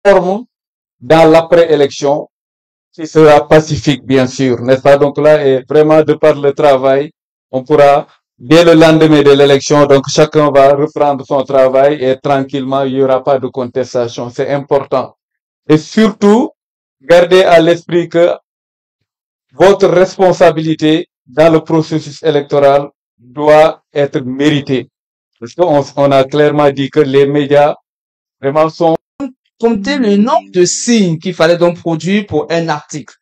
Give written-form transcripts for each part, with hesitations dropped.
Forme dans l'après-élection qui sera pacifique, bien sûr, n'est-ce pas? Donc là, et vraiment, de par le travail, on pourra, dès le lendemain de l'élection, donc chacun va reprendre son travail et tranquillement, il n'y aura pas de contestation. C'est important. Et surtout, gardez à l'esprit que votre responsabilité dans le processus électoral doit être méritée. Parce qu'on a clairement dit que les médias vraiment sont... Comptez le nombre de signes qu'il fallait donc produire pour un article,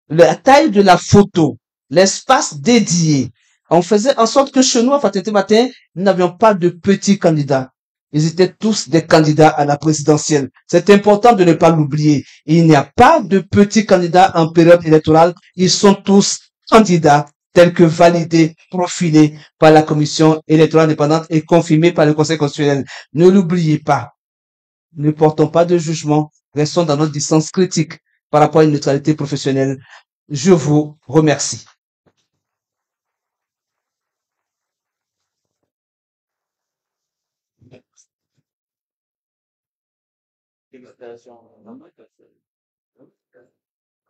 la taille de la photo, l'espace dédié. On faisait en sorte que chez nous, à Fraternité Matin, nous n'avions pas de petits candidats. Ils étaient tous des candidats à la présidentielle. C'est important de ne pas l'oublier. Il n'y a pas de petits candidats en période électorale. Ils sont tous candidats tels que validés, profilés par la commission électorale indépendante et confirmés par le Conseil constitutionnel. Ne l'oubliez pas. Ne portons pas de jugement. Restons dans notre distance critique par rapport à une neutralité professionnelle. Je vous remercie.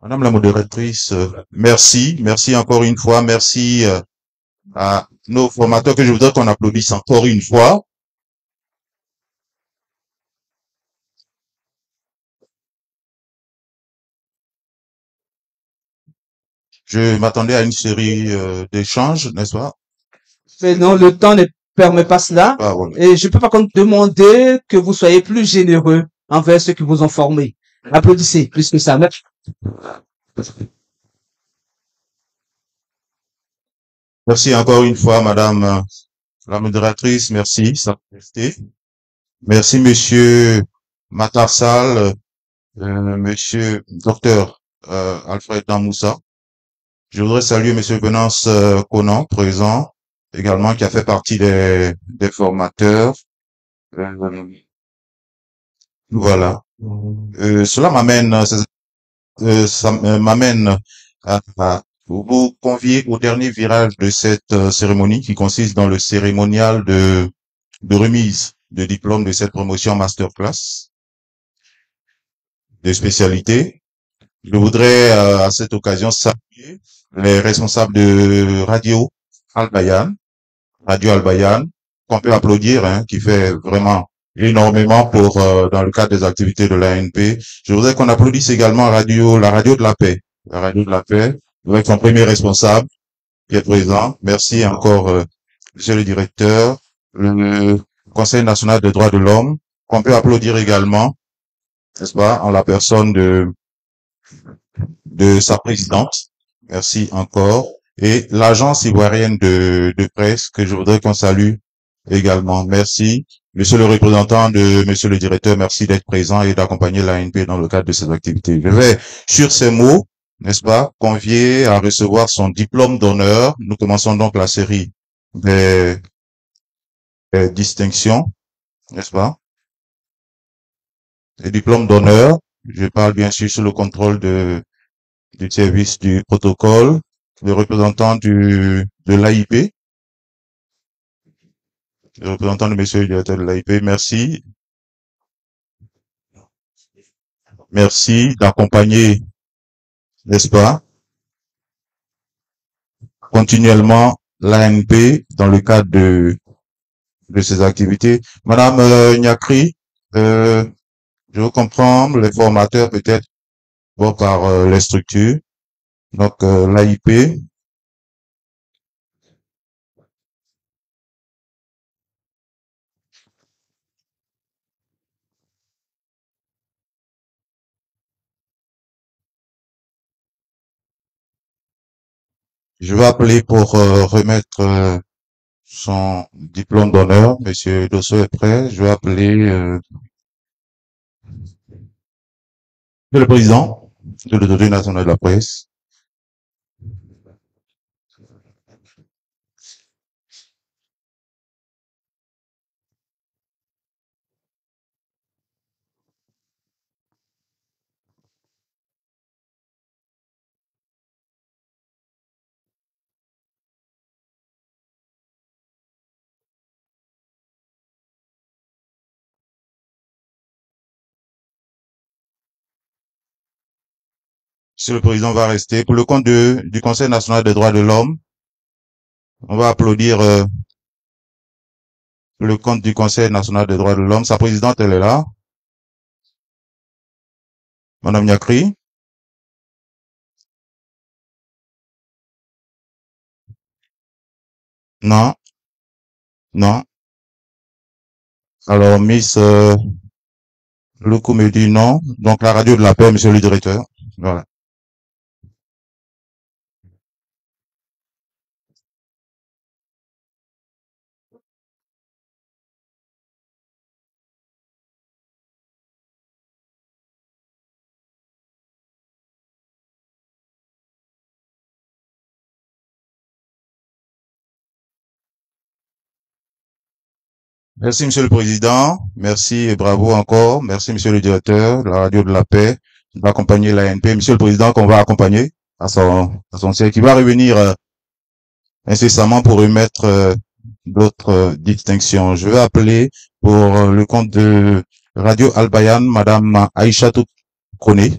Madame la modératrice, merci, merci encore une fois, merci à nos formateurs que je voudrais qu'on applaudisse encore une fois. Je m'attendais à une série d'échanges, n'est-ce pas? Mais non, le temps ne permet pas cela. Ah, voilà. Et je peux par contre demander que vous soyez plus généreux envers ceux qui vous ont formés. Applaudissez plus que ça. Merci encore une fois, Madame la modératrice, merci. Merci, Monsieur Matarsal, Monsieur Docteur Alfred Damoussa. Je voudrais saluer Monsieur Venance Conan, présent, également, qui a fait partie des formateurs. Voilà. Cela m'amène, ça m'amène à vous convier au dernier virage de cette cérémonie qui consiste dans le cérémonial de remise de diplôme de cette promotion masterclass de spécialité. Je voudrais à cette occasion saluer les responsables de Radio Albayan, qu'on peut applaudir, hein, qui fait vraiment énormément pour dans le cadre des activités de l'ANP. Je voudrais qu'on applaudisse également la radio de la paix, la radio de la paix, avec son premier responsable qui est présent. Merci encore, Monsieur le directeur, le Conseil national des droits de l'homme, qu'on peut applaudir également, n'est-ce pas, en la personne de sa présidente. Merci encore. Et l'agence ivoirienne de presse que je voudrais qu'on salue également. Merci. Monsieur le représentant de Monsieur le directeur, merci d'être présent et d'accompagner l'ANP dans le cadre de ces activités. Je vais, sur ces mots, n'est-ce pas, convier à recevoir son diplôme d'honneur. Nous commençons donc la série des, des distinctions, n'est-ce pas? Les diplômes d'honneur. Je parle bien sûr sous le contrôle du service du protocole, le représentant de l'AIP, le représentant de monsieur le directeur de l'AIP, merci. Merci d'accompagner, n'est-ce pas, continuellement l'ANP dans le cadre de ses activités. Madame Nyakri, je vous comprends, les formateurs peut-être vont par les structures. Donc l'AIP, je vais appeler pour remettre son diplôme d'honneur. Monsieur Dosso est prêt. Je vais appeler le président de l'Autorité nationale de la presse. Monsieur le Président va rester. Pour le compte du Conseil national des droits de l'homme, on va applaudir le compte du Conseil national des droits de l'homme. Sa présidente, elle est là. Madame Nyakri. Non, non. Alors, Miss Loukou me dit non. Donc, la radio de la paix, monsieur le directeur. Voilà. Merci, monsieur le président. Merci et bravo encore. Merci, monsieur le directeur de la radio de la paix d'accompagner l'ANP. Monsieur le président, qu'on va accompagner à son siège, qui va revenir incessamment pour remettre d'autres distinctions. Je vais appeler pour le compte de Radio Al-Bayan, madame Aïchatou Kone.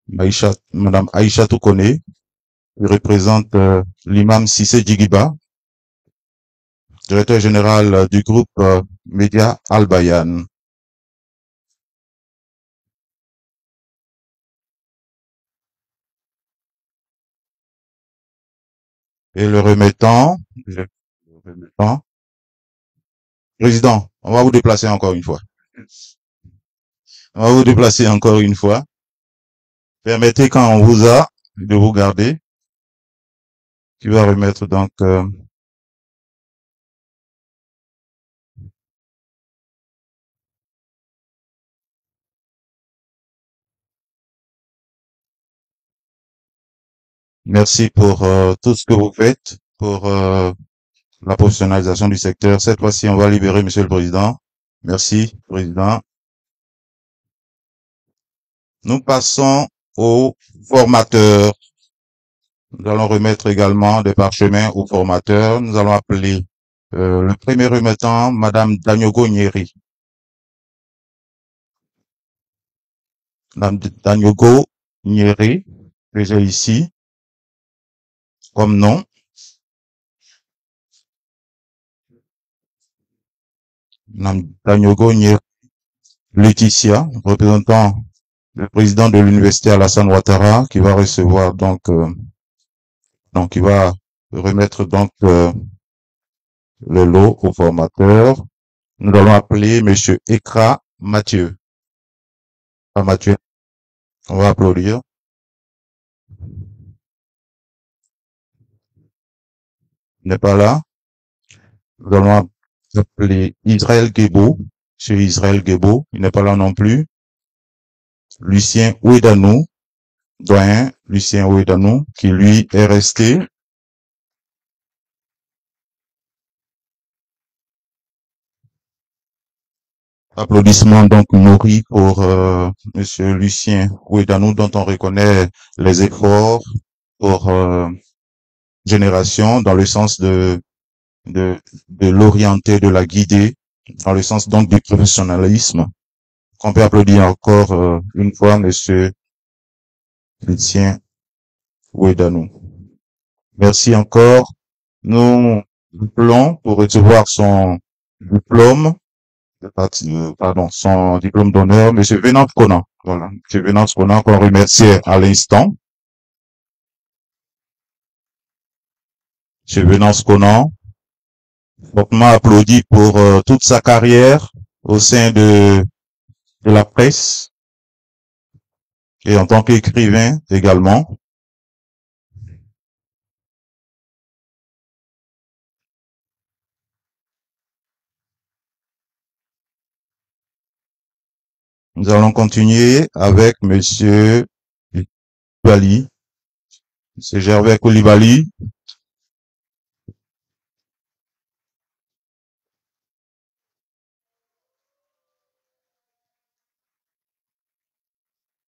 Madame Aïchatou Kone, qui représente l'imam Sissé Djigiba, directeur général du groupe Média Al-Bayan. Et le remettant, président, on va vous déplacer encore une fois. On va vous déplacer encore une fois. Permettez, quand on vous a, de vous garder. Tu vas remettre donc merci pour tout ce que vous faites pour la professionnalisation du secteur. Cette fois-ci, on va libérer monsieur le président. Merci, président. Nous passons aux formateurs. Nous allons remettre également des parchemins aux formateurs. Nous allons appeler le premier remettant, madame Danyogo Nyeri. Madame Danyogo Nyeri, déjà ici, comme nom. Madame Danyogo Nyeri Laetitia, représentant le président de l'université Alassane Ouattara, qui va recevoir donc il va remettre donc le lot au formateur. Nous allons appeler monsieur Ekra Mathieu. Mathieu, on va applaudir. Il n'est pas là. Nous allons appeler Israël Gebo. Monsieur Israël Gebo, il n'est pas là non plus. Lucien Ouedanou, doyen Lucien Ouedanou, qui lui est resté. Applaudissements donc nourris pour monsieur Lucien Ouedanou, dont on reconnaît les efforts pour génération dans le sens de l'orienter, de la guider, dans le sens donc du professionnalisme. On peut applaudir encore une fois monsieur Lucien Ouedanou. Merci encore. Nous appelons pour recevoir son diplôme, son diplôme d'honneur, monsieur Venant Conan. Voilà, monsieur Venant Conan qu'on remercie à l'instant. Monsieur Venant Conan, fortement applaudi pour toute sa carrière au sein de la presse et en tant qu'écrivain également. Nous allons continuer avec monsieur Koulibaly, monsieur Gervais Koulibaly.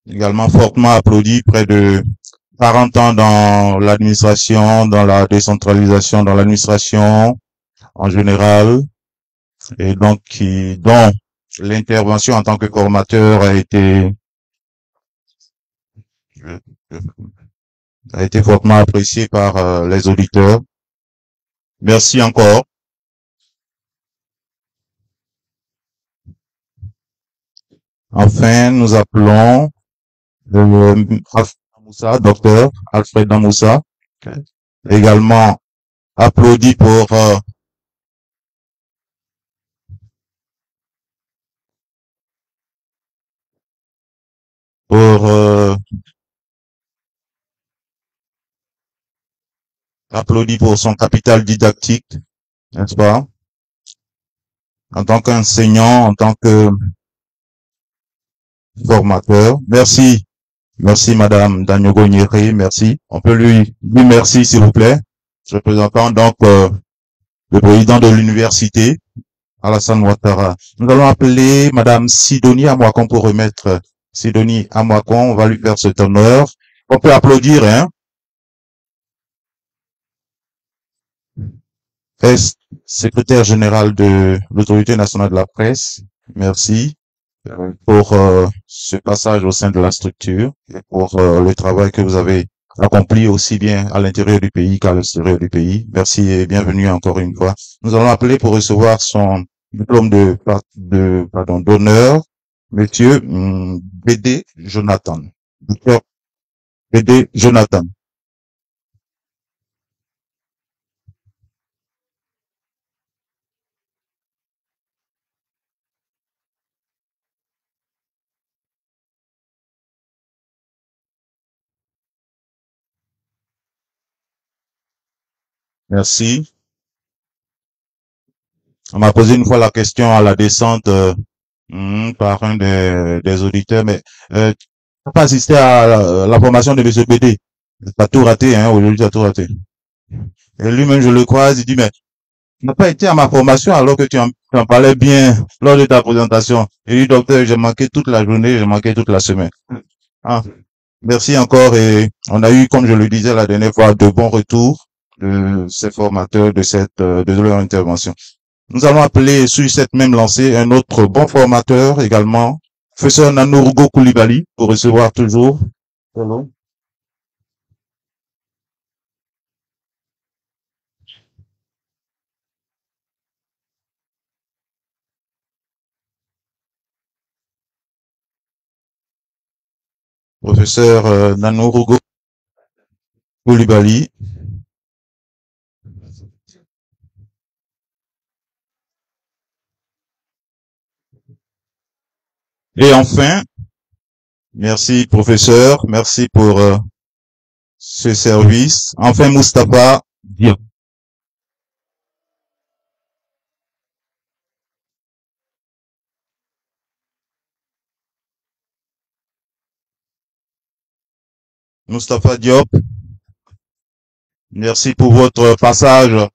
Également fortement applaudi, près de 40 ans dans l'administration, dans la décentralisation, dans l'administration en général, et donc dont l'intervention en tant que formateur a été, je Ça a été fortement apprécié par les auditeurs. Merci encore. Enfin, nous appelons Alfred Damoussa, docteur Alfred Damoussa, également applaudi pour applaudi pour son capital didactique, n'est-ce pas? En tant qu'enseignant, en tant que formateur. Merci. Merci, Madame Danyogo Nyeri. Merci. On peut lui dire merci, s'il vous plaît. Représentant donc le président de l'université, Alassane Ouattara. Nous allons appeler Madame Sidonie Amouakon pour remettre Sidonie Amouakon. On va lui faire cet honneur. On peut applaudir, hein? Secrétaire général de l'Autorité nationale de la presse. Merci pour ce passage au sein de la structure et pour le travail que vous avez accompli aussi bien à l'intérieur du pays qu'à l'extérieur du pays. Merci et bienvenue encore une fois. Nous allons appeler pour recevoir son diplôme d'honneur, Monsieur BD Jonathan. Docteur BD Jonathan. Merci. On m'a posé une fois la question à la descente par un des auditeurs, mais tu n'as pas assisté à la formation de M. BD. Tu as tout raté, hein, aujourd'hui tu as tout raté. Et lui-même, je le croise, il dit, mais tu n'as pas été à ma formation alors que tu en parlais bien lors de ta présentation. Il dit, docteur, j'ai manqué toute la journée, j'ai manqué toute la semaine. Ah, merci encore et on a eu, comme je le disais la dernière fois, de bons retours de ces formateurs de leur intervention. Nous allons appeler sur cette même lancée un autre bon formateur également, professeur Nanourougo Koulibaly, pour recevoir toujours. Hello. Professeur Nanourougo Koulibaly. Et enfin, merci professeur, merci pour ce service. Enfin, Moustapha Diop. Moustapha Diop, merci pour votre passage.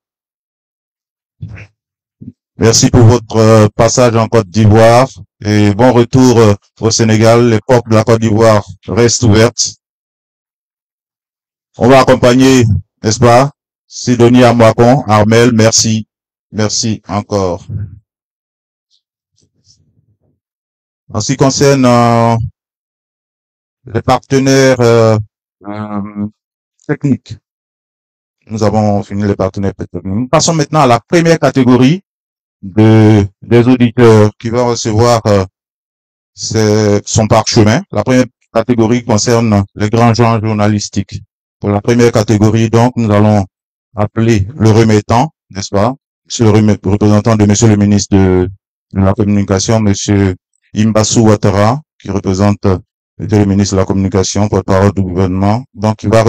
Merci pour votre passage en Côte d'Ivoire et bon retour au Sénégal. Les portes de la Côte d'Ivoire restent ouvertes. On va accompagner, n'est-ce pas, Sidonie Amouakon, Armel, merci. Merci encore. En ce qui concerne les partenaires techniques, nous avons fini les partenaires techniques. Nous passons maintenant à la première catégorie des auditeurs qui vont recevoir son parchemin. La première catégorie concerne les grands genres journalistiques. Pour la première catégorie, donc, nous allons appeler le remettant, n'est-ce pas? C'est le représentant de monsieur le ministre de la Communication, monsieur Imbassou Ouattara, qui représente le ministre de la Communication, porte-parole du gouvernement. Donc, il va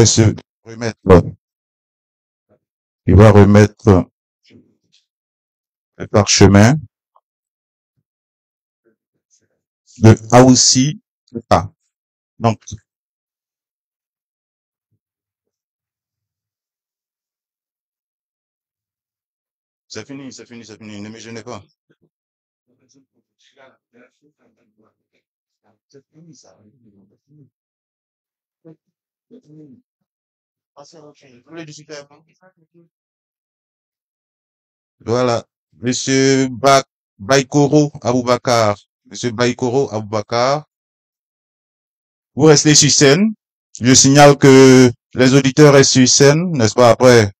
remettre le parchemin de Aoussi. Donc, c'est fini, ne me gênez pas. Voilà, monsieur Baïkoro Aboubakar. Monsieur Baïkoro Aboubakar, vous restez sur scène. Je signale que les auditeurs restent sur scène, n'est-ce pas, après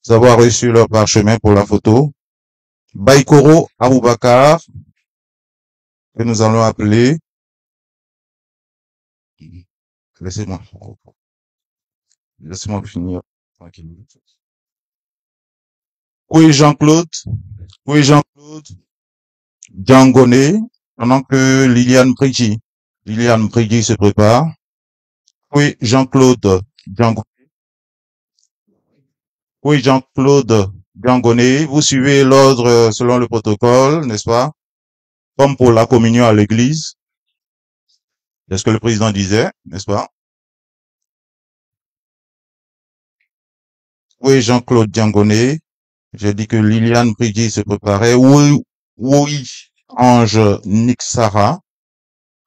avoir reçu leur parchemin pour la photo. Baïkoro Aboubakar, que nous allons appeler. Laissez-moi finir. Oui, Jean-Claude Djangoné, pendant que Liliane Prigi se prépare. Oui, Jean-Claude Djangoné, vous suivez l'ordre selon le protocole, n'est-ce pas? Comme pour la communion à l'église. C'est ce que le président disait, n'est-ce pas? Oui, Jean-Claude Djangoné. J'ai dit que Liliane Prigi se préparait. Oui, Ange Nixara.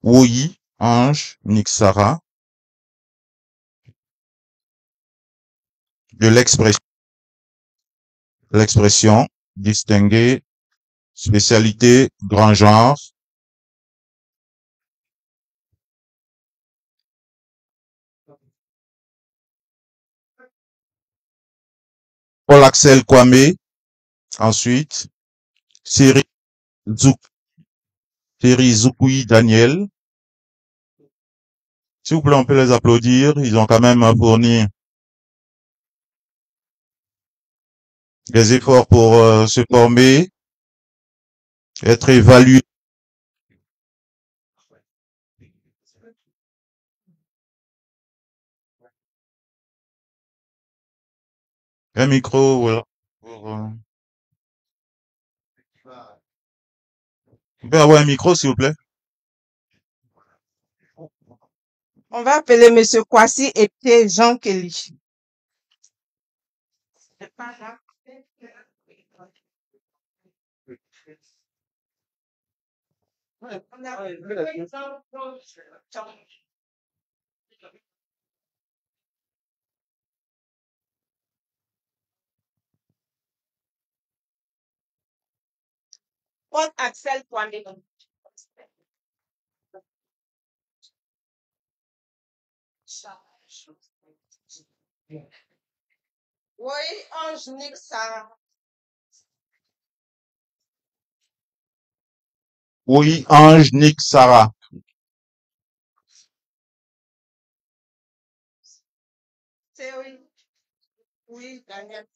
Oui, Ange Nixara. De l'expression distinguée, spécialité, grand genre. Paul-Axel Kwame. Ensuite, Seri Zoukoui Daniel. S'il vous plaît, on peut les applaudir. Ils ont quand même fourni des efforts pour se former, être évalués. Un micro, voilà. On peut avoir un micro, s'il vous plaît? On va appeler Monsieur Kwasi et Pierre Jean Kelly. Paul Axel Kwame. Oui, Ange Nixara. Oui, Ange Nixara. C'est oui. Oui, Daniel.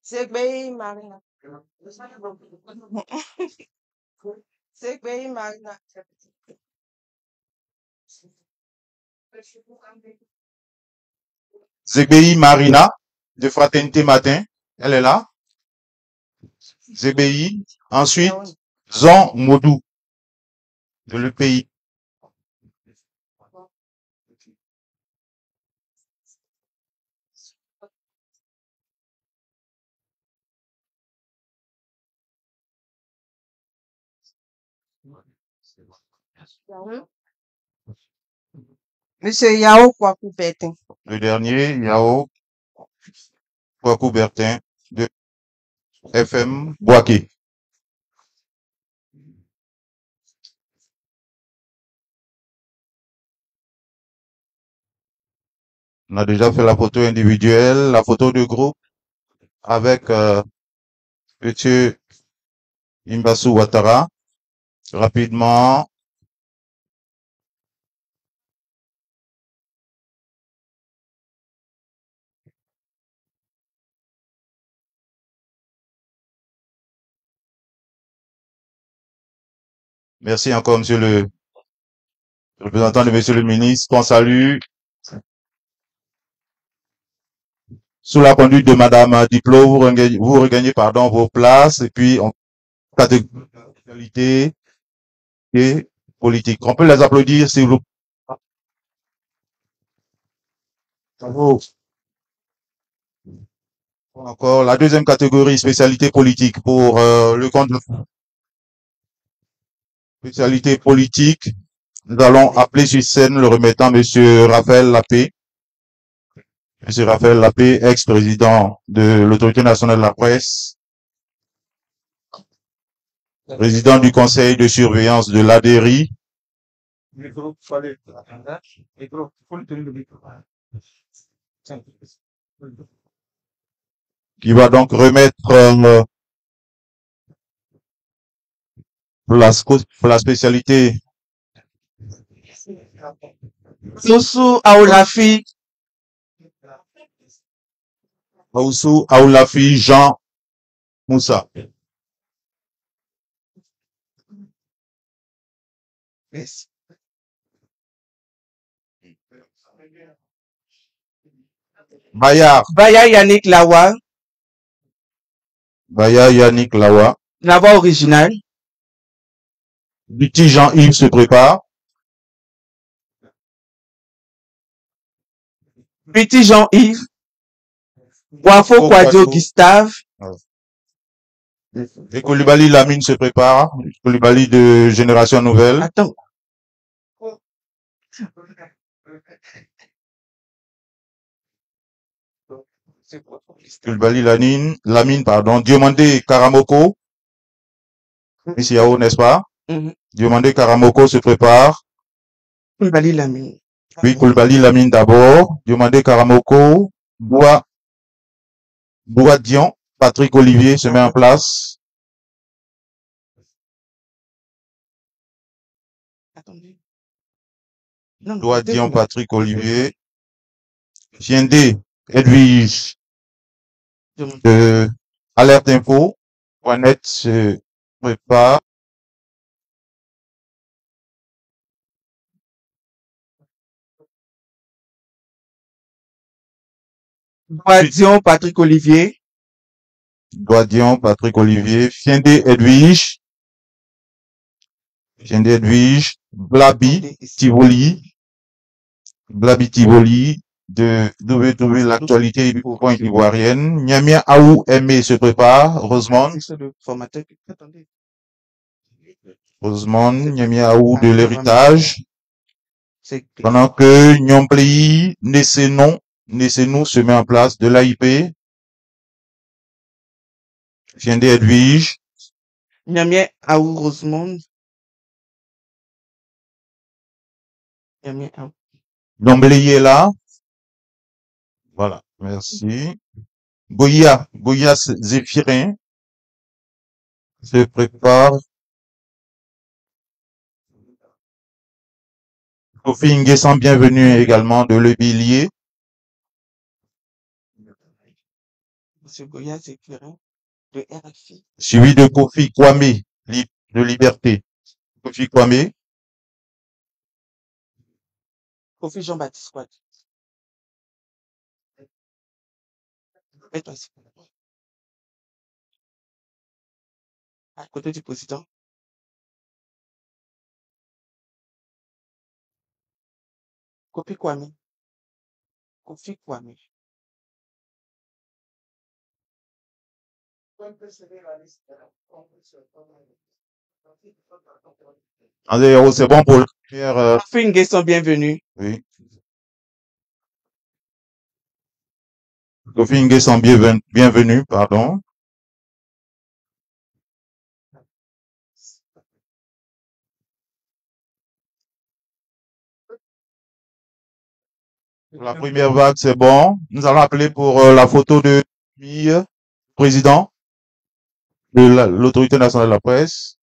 Segbei Marina. Segbei Marina. Zébéi Marina, de Fraternité Matin. Elle est là. Zébéi. Ensuite, Zon Modou, de le pays. Monsieur Yao Kwaku Bertin. Le dernier, Yao Kwaku Bertin, de FM Boaké. On a déjà fait la photo individuelle, la photo de groupe avec Monsieur Imbassou Ouattara. Rapidement. Merci encore, monsieur le représentant de monsieur le ministre. On salue. Sous la conduite de madame Diplo, vous regagnez vos places et puis en catégorie et politique. On peut les applaudir, s'il vous plaît. Bravo. Encore la deuxième catégorie, spécialité politique pour le compte de spécialité politique. Nous allons appeler sur scène le remettant monsieur Raphaël Lapé. Monsieur Raphaël Lapé, ex-président de l'Autorité nationale de la presse, président du conseil de surveillance de l'ADERI, qui va donc remettre pour la spécialité Soussou Aoulafi, Aoussou Aoulafi Jean Moussa. Merci. Bayard, Baya Yannick Lawa, Bayard Yannick Lawa. Lawa original. Petit Jean-Yves se prépare. Petit Jean-Yves. Wafo Kwadio Gustave. Et Koulibaly Lamine se prépare. Koulibaly de Génération Nouvelle. Attends. Koulibaly Lamine, pardon. Diomandé Karamoko. Ici Yao, n'est-ce pas? Diomandé Karamoko se prépare. Koulibaly Lamine. Oui, Koulibaly Lamine d'abord. Diomandé Karamoko. Dion. Patrick Olivier se met en place. Attendez. Dion, Patrick Olivier. Fiendé, Edwige. Alerte Info. .net se prépare. Dion, Patrick Olivier. Dion, Patrick Olivier. Fiendé, Edwige. Blabi Tivoli. De l'actualité du point ivoirienne. Niamia Aou Aimé se prépare. Rosemont, Niamia Aou de l'héritage. Pendant que Nyomplei Nessenou se met en place de l'AIP. Fiendé Edwige. Niamia Aou Rosemont. Niamia Aou. Nombley est là. Voilà, merci. Goya Zéphirin se prépare. Kofi Nguessan, bienvenue également de Le Bélier. Monsieur Goya Zéphirin de RFI. Suivi de Kofi Kwame de Liberté. Kofi Kwame. Kofi Jean-Baptiste Quad. À côté du président. Kofi Kwame. Allez, c'est bon pour le faire. Kofi Nguessan, bienvenue. Oui. Kofi Nguessan, bienvenue, pardon. La première vague, c'est bon. Nous allons appeler pour la photo de président de l'Autorité nationale de la presse.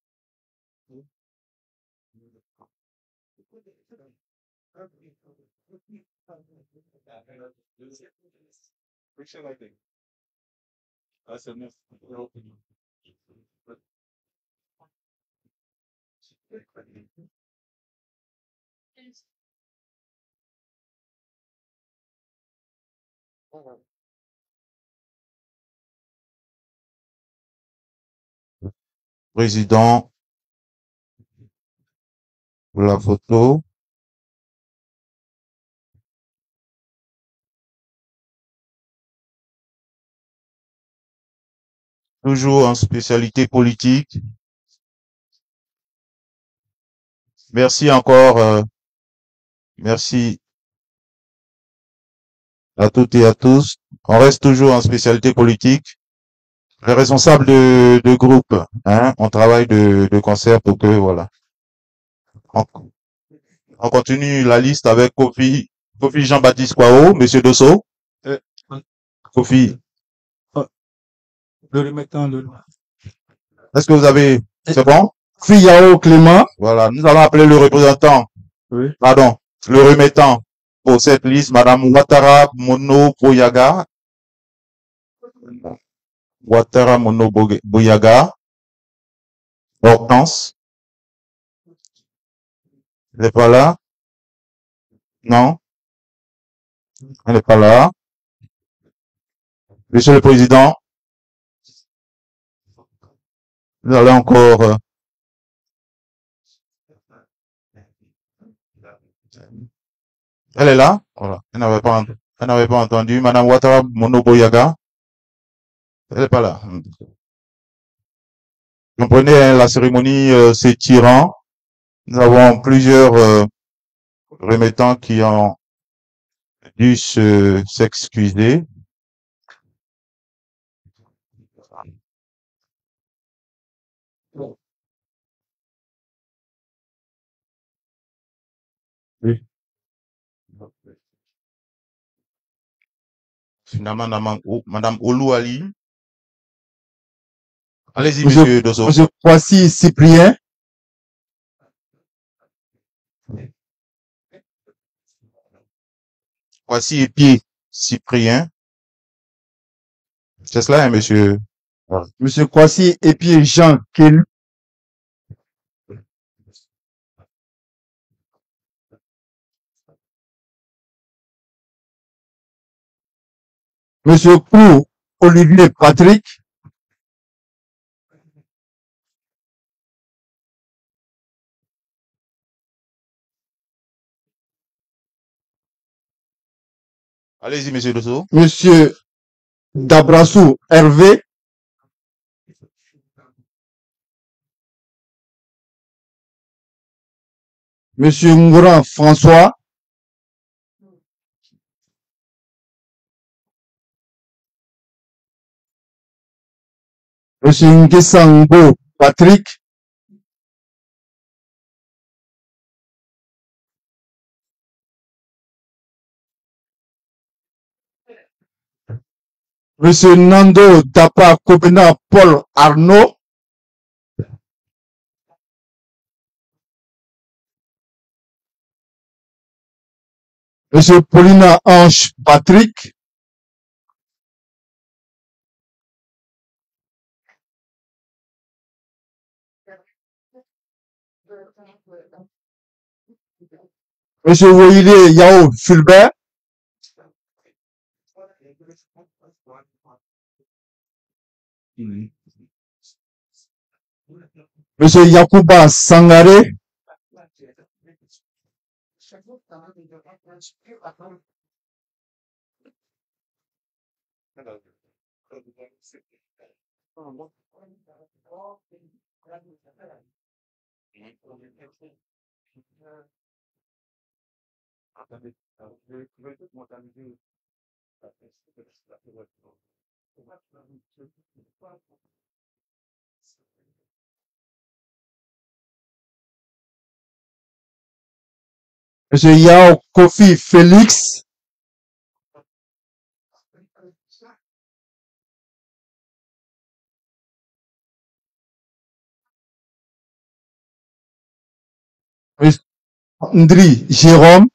Président pour la photo. Toujours en spécialité politique. Merci encore. Merci à toutes et à tous. On reste toujours en spécialité politique. Les responsables de groupe, hein, on travaille de concert pour que, voilà. On, on continue la liste avec Kofi Jean-Baptiste Kwao, Monsieur Dosso. Euh, Kofi, le remettant, est-ce que vous avez, c'est bon? Fiyao Clément. Voilà, nous allons appeler le représentant, Oui. pardon, le remettant pour cette liste, Madame Ouattara Mono Boyaga. Ouattara Mono Boyaga. Hortense. Elle n'est pas là? Non? Elle n'est pas là. Monsieur le Président, nous allons encore... elle est là? Voilà. Elle n'avait pas entendu. Madame Ouattara Mono Boyaga. Elle n'est pas là. Comprenez, hein, la cérémonie s'étirant. Nous avons plusieurs remettants qui ont dû s'excuser. Oui. Finalement, Madame Olou Ali. Allez-y, Monsieur Dosso. Monsieur Kwasi Cyprien. Voici Épier Cyprien. C'est cela, hein, monsieur? Voilà. Monsieur Kwasi Épier Jean Kelu. Monsieur Kou Olivier Patrick. Allez-y, monsieur Dosso. Monsieur Dabrassou Hervé. Monsieur Ngouran François. Monsieur Ngesango Patrick. Monsieur Nando Dapa Kobena Paul Arnaud. Monsieur Paulina Ange Patrick. Monsieur Woyile Yao Fulbert. Monsieur Yakuba Sangare. Monsieur Yao Kofi Félix. Monsieur Ndri Jérôme.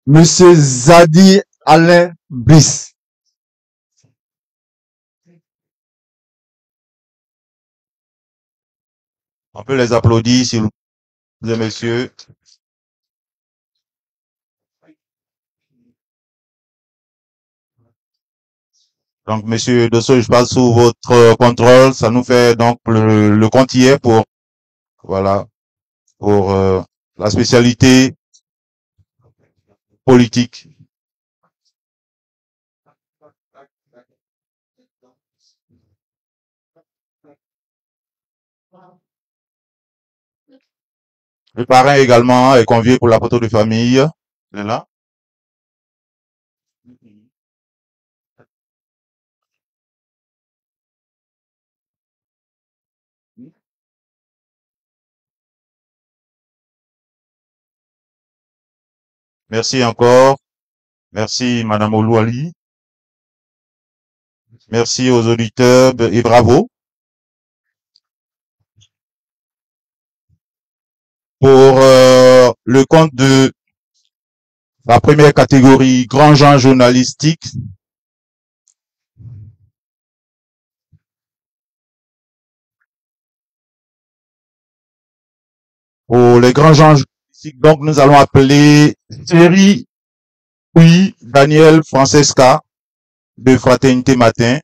Monsieur Zadi Alain Brice. On peut les applaudir, s'il vous plaît, messieurs. Donc, monsieur Dosso, je passe sous votre contrôle. Ça nous fait donc le compte hier pour, voilà, pour la spécialité politique. Le parrain également est convié pour la photo de famille. Il est là. Merci encore. Merci Madame Olouali. Merci aux auditeurs et bravo pour le compte de la première catégorie grand genre journalistique. Pour les grands gens journalistiques, donc nous allons appeler Thierry, oui, Daniel Francesca de Fraternité Matin.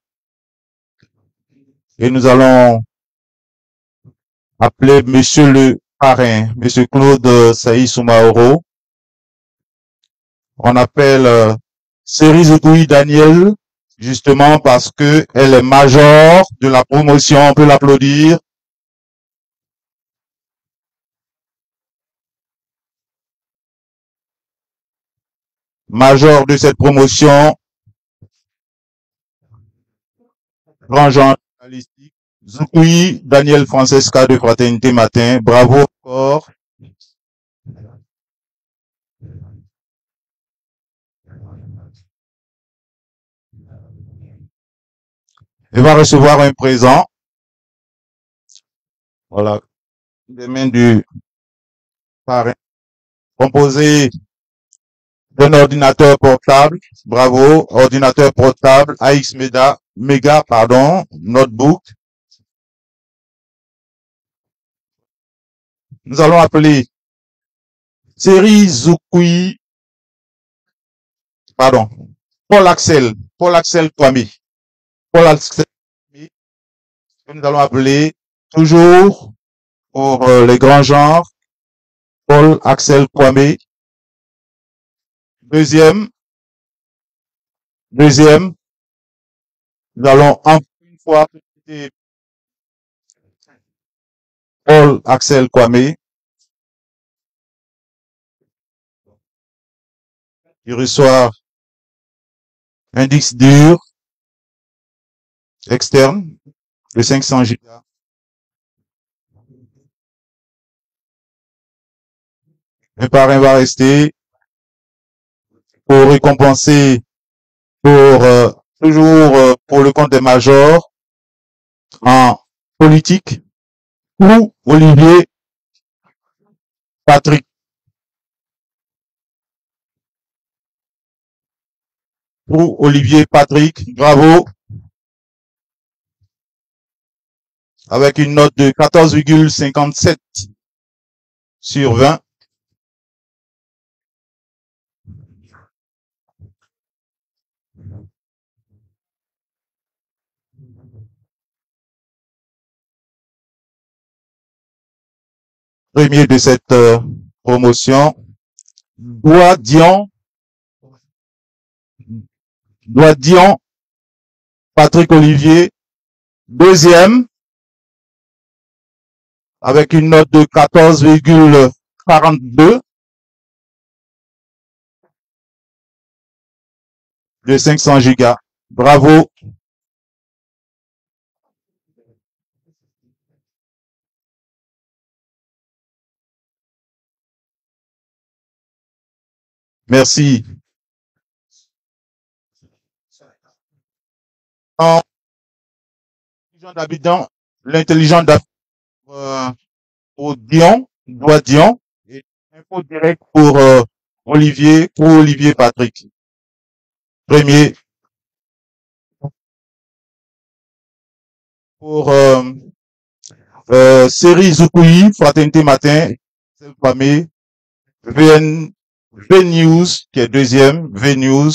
Et nous allons appeler monsieur le parrain, monsieur Claude Saï Soumaoro. On appelle Thierry Zoukoui Daniel, justement parce que elle est major de la promotion. On peut l'applaudir. Major de cette promotion, grand genre journalistique, Zoukoui Daniel Francesca de Fraternité Matin. Bravo encore. Elle va recevoir un présent. Voilà. Des mains du parrain. Composé d'un ordinateur portable. Bravo. Ordinateur portable. AX Mega, pardon. Notebook. Nous allons appeler Thierry Zoukoui. Pardon. Paul Axel Kwame. Paul Axel Kwame. Nous allons appeler toujours pour les grands genres. Paul Axel Kwame. Deuxième, nous allons encore une fois Paul Axel Kwame. Il reçoit un disque dur externe de 500 Go. Un parrain va rester pour récompenser toujours pour le compte des majors en politique ou Olivier Patrick. Pour Olivier Patrick, bravo. Avec une note de 14,57 sur 20. Premier de cette promotion, Doigt-Dion Patrick Olivier, deuxième, avec une note de 14,42 de 500 Go. Bravo. Merci. L'intelligent pour Doigt-Dion et info direct pour Olivier Patrick. Premier. Pour série Zoukoui, Fraternité Matin, famille, V-News, qui est deuxième, V-News.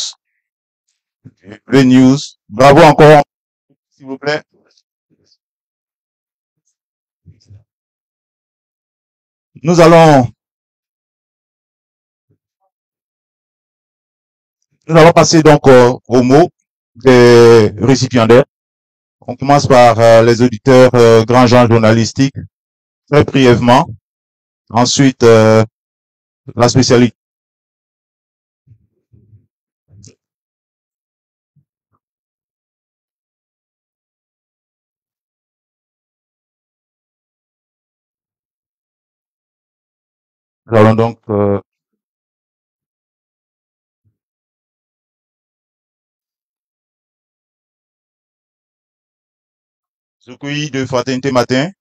Bravo encore, s'il vous plaît. Nous allons passer donc au mot des récipiendaires. On commence par les auditeurs grands genres journalistiques, très brièvement. Ensuite, la spécialité. Nous allons donc recueilli de fraternité matin.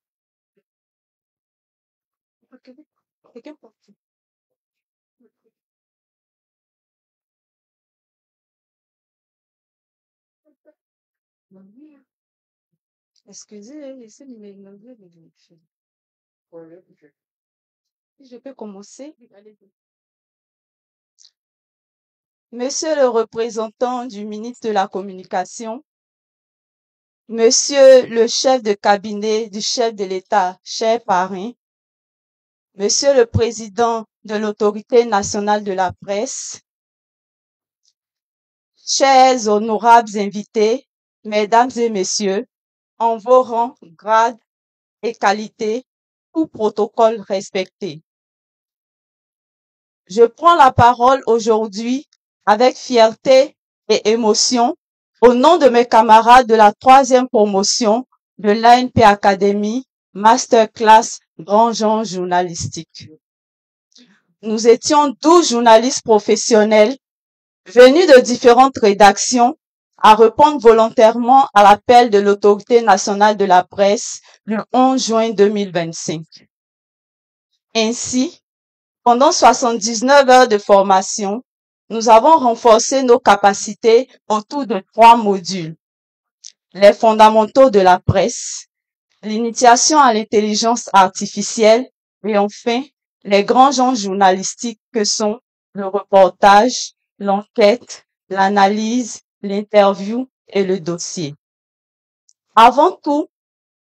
Excusez, laissez-moi demander de vérifier. Je peux commencer? Monsieur le représentant du ministre de la Communication, Monsieur le chef de cabinet du chef de l'État, cher parrain, Monsieur le président de l'Autorité nationale de la presse, chers honorables invités, mesdames et messieurs, en vos rangs, grades et qualités, tout protocole respecté. Je prends la parole aujourd'hui avec fierté et émotion au nom de mes camarades de la 3e promotion de l'ANP Academy Masterclass Grand Genre Journalistique. Nous étions 12 journalistes professionnels venus de différentes rédactions à répondre volontairement à l'appel de l'Autorité nationale de la presse le 11 juin 2025. Ainsi, pendant 79 heures de formation, nous avons renforcé nos capacités autour de 3 modules. Les fondamentaux de la presse, l'initiation à l'intelligence artificielle et enfin, les grands genres journalistiques que sont le reportage, l'enquête, l'analyse, l'interview et le dossier. Avant tout,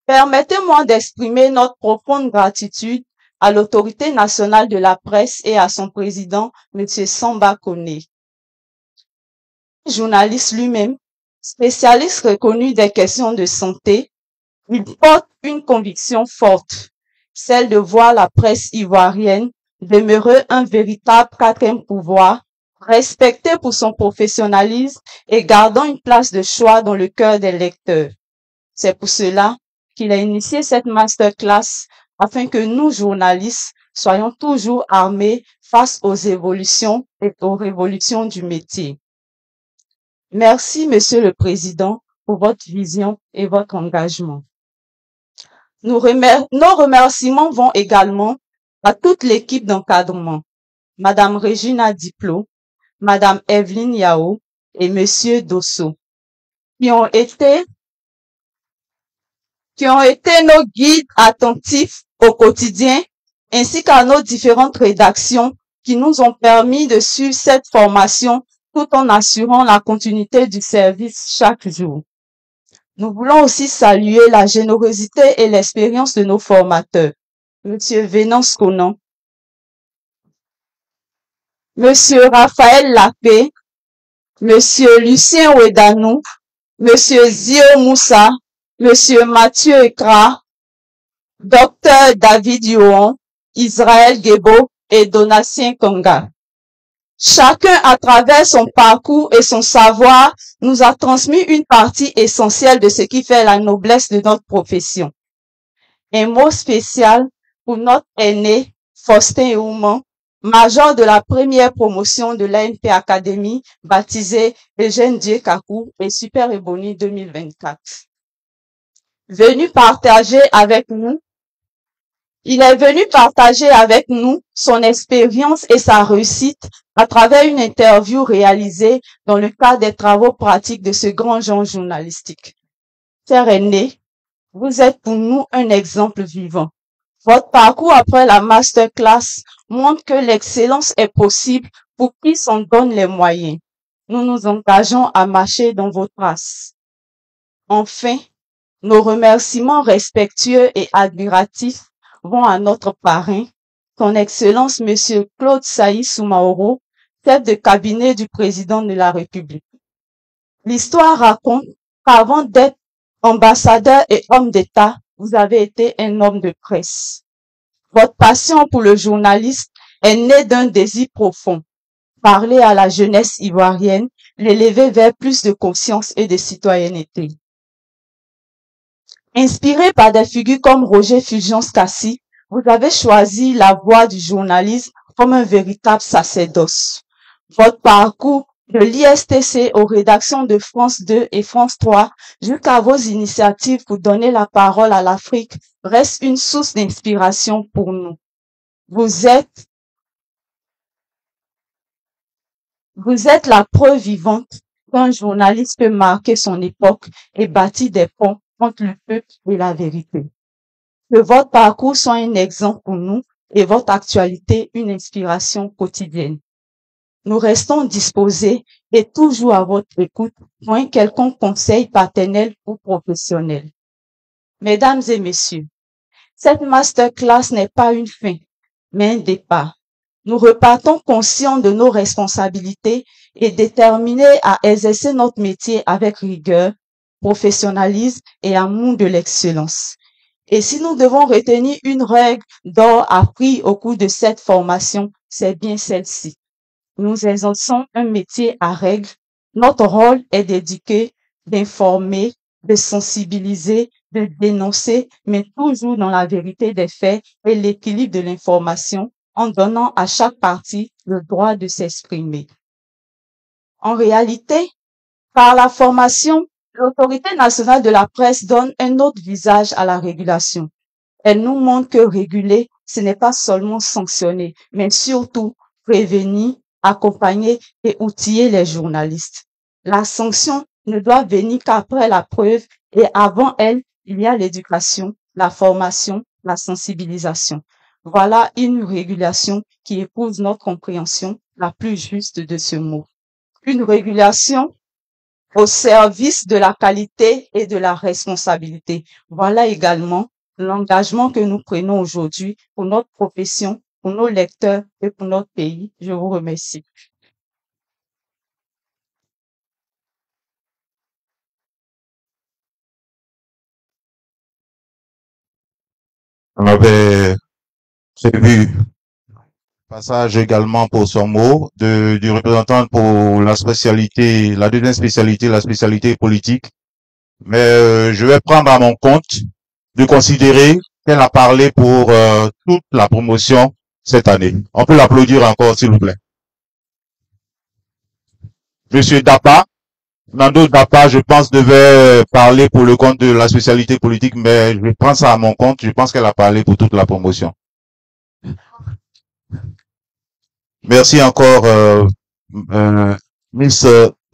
permettez-moi d'exprimer notre profonde gratitude à l'Autorité nationale de la presse et à son président, M. Samba Koné. Journaliste lui-même, spécialiste reconnu des questions de santé, il porte une conviction forte, celle de voir la presse ivoirienne demeurer un véritable 4e pouvoir, respecté pour son professionnalisme et gardant une place de choix dans le cœur des lecteurs. C'est pour cela qu'il a initié cette masterclass afin que nous, journalistes, soyons toujours armés face aux évolutions et aux révolutions du métier. Merci, Monsieur le Président, pour votre vision et votre engagement. Nos remerciements vont également à toute l'équipe d'encadrement, Madame Regina Diplo, Madame Evelyne Yao et Monsieur Dosso, qui ont été nos guides attentifs au quotidien, ainsi qu'à nos différentes rédactions qui nous ont permis de suivre cette formation tout en assurant la continuité du service chaque jour. Nous voulons aussi saluer la générosité et l'expérience de nos formateurs, Monsieur Venance Conan, Monsieur Raphaël Lapé, Monsieur Lucien Ouedanou, Monsieur Zio Moussa, Monsieur Mathieu Ekra, Dr David Yohan, Israël Gebo et Donatien Konga. Chacun, à travers son parcours et son savoir, nous a transmis une partie essentielle de ce qui fait la noblesse de notre profession. Un mot spécial pour notre aîné, Faustin Ouman, major de la 1re promotion de l'ANP Academy, baptisé Eugène Diekakou et Super Ebony 2024. Il est venu partager avec nous son expérience et sa réussite à travers une interview réalisée dans le cadre des travaux pratiques de ce grand genre journalistique. Cher aîné, vous êtes pour nous un exemple vivant. Votre parcours après la masterclass montre que l'excellence est possible pour qui s'en donne les moyens. Nous nous engageons à marcher dans vos traces. Enfin, nos remerciements respectueux et admiratifs vont à notre parrain, son Excellence Monsieur Claude Saï Soumaoro, chef de cabinet du président de la République. L'histoire raconte qu'avant d'être ambassadeur et homme d'État, vous avez été un homme de presse. Votre passion pour le journalisme est née d'un désir profond. Parler à la jeunesse ivoirienne, l'élever vers plus de conscience et de citoyenneté. Inspiré par des figures comme Roger Fulgence Cassi, vous avez choisi la voie du journalisme comme un véritable sacerdoce. Votre parcours de l'ISTC aux rédactions de France 2 et France 3 jusqu'à vos initiatives pour donner la parole à l'Afrique reste une source d'inspiration pour nous. Vous êtes la preuve vivante qu'un journaliste peut marquer son époque et bâtir des ponts entre le peuple et la vérité. Que votre parcours soit un exemple pour nous et votre actualité une inspiration quotidienne. Nous restons disposés et toujours à votre écoute pour un quelconque conseil paternel ou professionnel. Mesdames et messieurs, cette masterclass n'est pas une fin, mais un départ. Nous repartons conscients de nos responsabilités et déterminés à exercer notre métier avec rigueur, professionnalisme et amour de l'excellence. Et si nous devons retenir une règle d'or apprise au cours de cette formation, c'est bien celle-ci. Nous exerçons un métier à règle. Notre rôle est d'éduquer, d'informer, de sensibiliser, de dénoncer, mais toujours dans la vérité des faits et l'équilibre de l'information, en donnant à chaque partie le droit de s'exprimer. En réalité, par la formation, l'Autorité nationale de la presse donne un autre visage à la régulation. Elle nous montre que réguler, ce n'est pas seulement sanctionner, mais surtout prévenir, accompagner et outiller les journalistes. La sanction ne doit venir qu'après la preuve et avant elle, il y a l'éducation, la formation, la sensibilisation. Voilà une régulation qui épouse notre compréhension la plus juste de ce mot. Une régulation au service de la qualité et de la responsabilité. Voilà également l'engagement que nous prenons aujourd'hui pour notre profession, pour nos lecteurs et pour notre pays. Je vous remercie. On avait prévu passage également pour son mot du représentant pour la spécialité, la deuxième spécialité, la spécialité politique. Mais je vais prendre à mon compte de considérer qu'elle a parlé pour toute la promotion cette année. On peut l'applaudir encore, s'il vous plaît. Monsieur Dapa, Nando Dapa, je pense, devait parler pour le compte de la spécialité politique, mais je prends ça à mon compte. Je pense qu'elle a parlé pour toute la promotion. Merci encore, Miss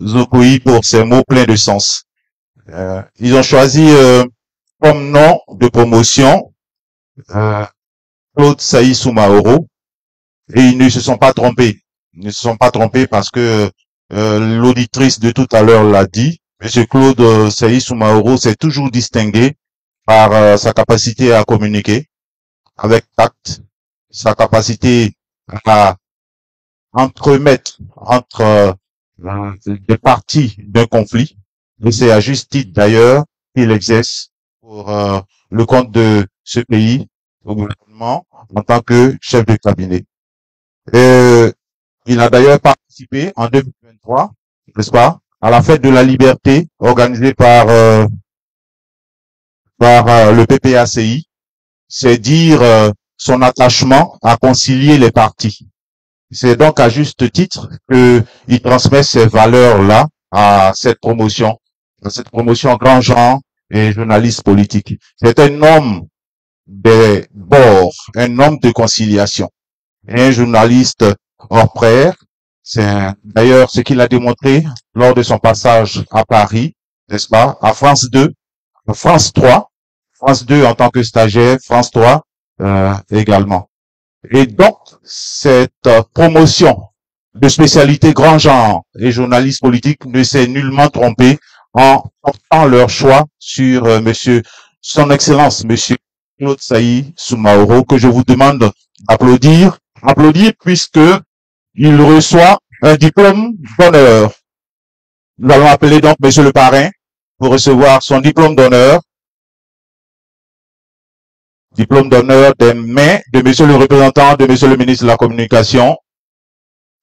Zokoui, pour ces mots pleins de sens. Ils ont choisi comme nom de promotion Claude Saï Soumaoro, et ils ne se sont pas trompés. Ils ne se sont pas trompés parce que l'auditrice de tout à l'heure l'a dit. Monsieur Claude Saï Soumaoro s'est toujours distingué par sa capacité à communiquer avec tact, sa capacité à entremettre entre des parties d'un conflit. Et c'est à juste titre d'ailleurs qu'il exerce pour le compte de ce pays au gouvernement en tant que chef de cabinet. Il a d'ailleurs participé en 2023, n'est-ce pas, à la fête de la liberté organisée par le PPACI. C'est dire son attachement à concilier les partis. C'est donc à juste titre qu'il transmet ces valeurs-là à cette promotion grand genre et journaliste politique. C'est un homme des bords, un homme de conciliation, et un journaliste hors pair. C'est d'ailleurs ce qu'il a démontré lors de son passage à Paris, n'est-ce pas, à France 2, France 3, France 2 en tant que stagiaire, France 3 également. Et donc, cette promotion de spécialité grand genre et journaliste politique ne s'est nullement trompée en portant leur choix sur monsieur, son excellence, monsieur Claude Saï Soumaoro, que je vous demande d'applaudir. Applaudir puisque il reçoit un diplôme d'honneur. Nous allons appeler donc monsieur le parrain pour recevoir son diplôme d'honneur. diplôme d'honneur des mains de monsieur le représentant de monsieur le ministre de la Communication,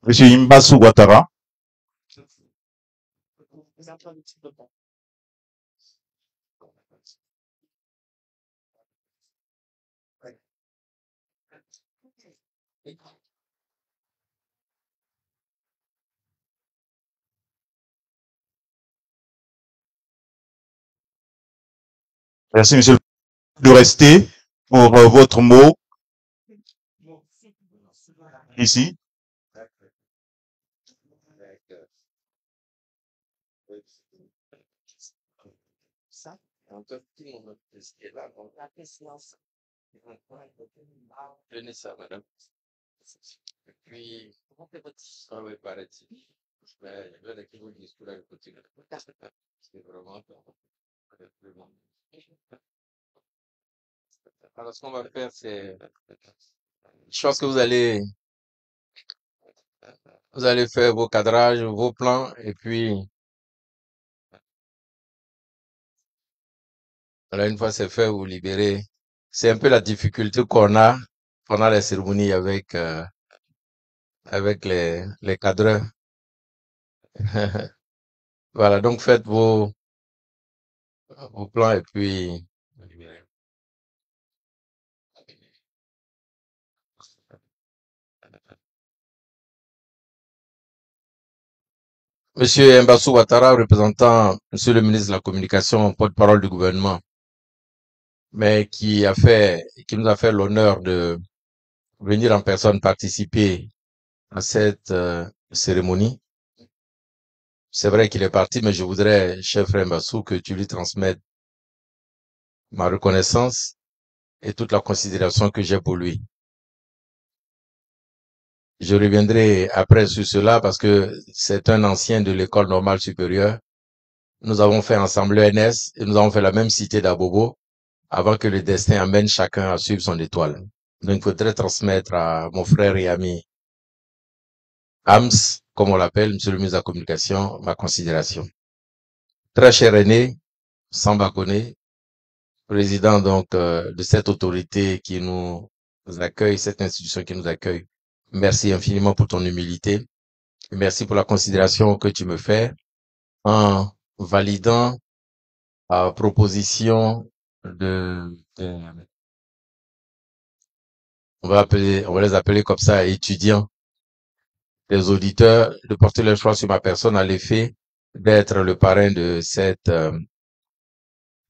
monsieur Imbassou Ouattara. Merci, monsieur, de rester pour votre mot ici. Tenez ça, madame. Et puis, ah oui, paraît-il. Mais je vais vous dire tout là, le côté. C'est vraiment alors, ce qu'on va faire, c'est, je pense que vous allez faire vos cadrages, vos plans, et puis, voilà, une fois c'est fait, vous libérez. C'est un peu la difficulté qu'on a pendant les cérémonies avec les cadreurs. Voilà, donc faites vos plans et puis libérez. Monsieur Mbassou Ouattara, représentant Monsieur le ministre de la Communication, porte-parole du gouvernement, mais qui nous a fait l'honneur de venir en personne participer à cette cérémonie. C'est vrai qu'il est parti, mais je voudrais, cher frère Mbassou, que tu lui transmettes ma reconnaissance et toute la considération que j'ai pour lui. Je reviendrai après sur cela parce que c'est un ancien de l'école normale supérieure. Nous avons fait ensemble l'ENS et nous avons fait la même cité d'Abobo avant que le destin amène chacun à suivre son étoile. Donc, il faudrait transmettre à mon frère et ami Hams, comme on l'appelle, monsieur le ministre de la Communication, ma considération. Très cher aîné, Samba Koné, président donc de cette autorité qui nous accueille, cette institution qui nous accueille. Merci infiniment pour ton humilité. Et merci pour la considération que tu me fais en validant la proposition on va les appeler comme ça, étudiants, des auditeurs, de porter leur choix sur ma personne à l'effet d'être le parrain de cette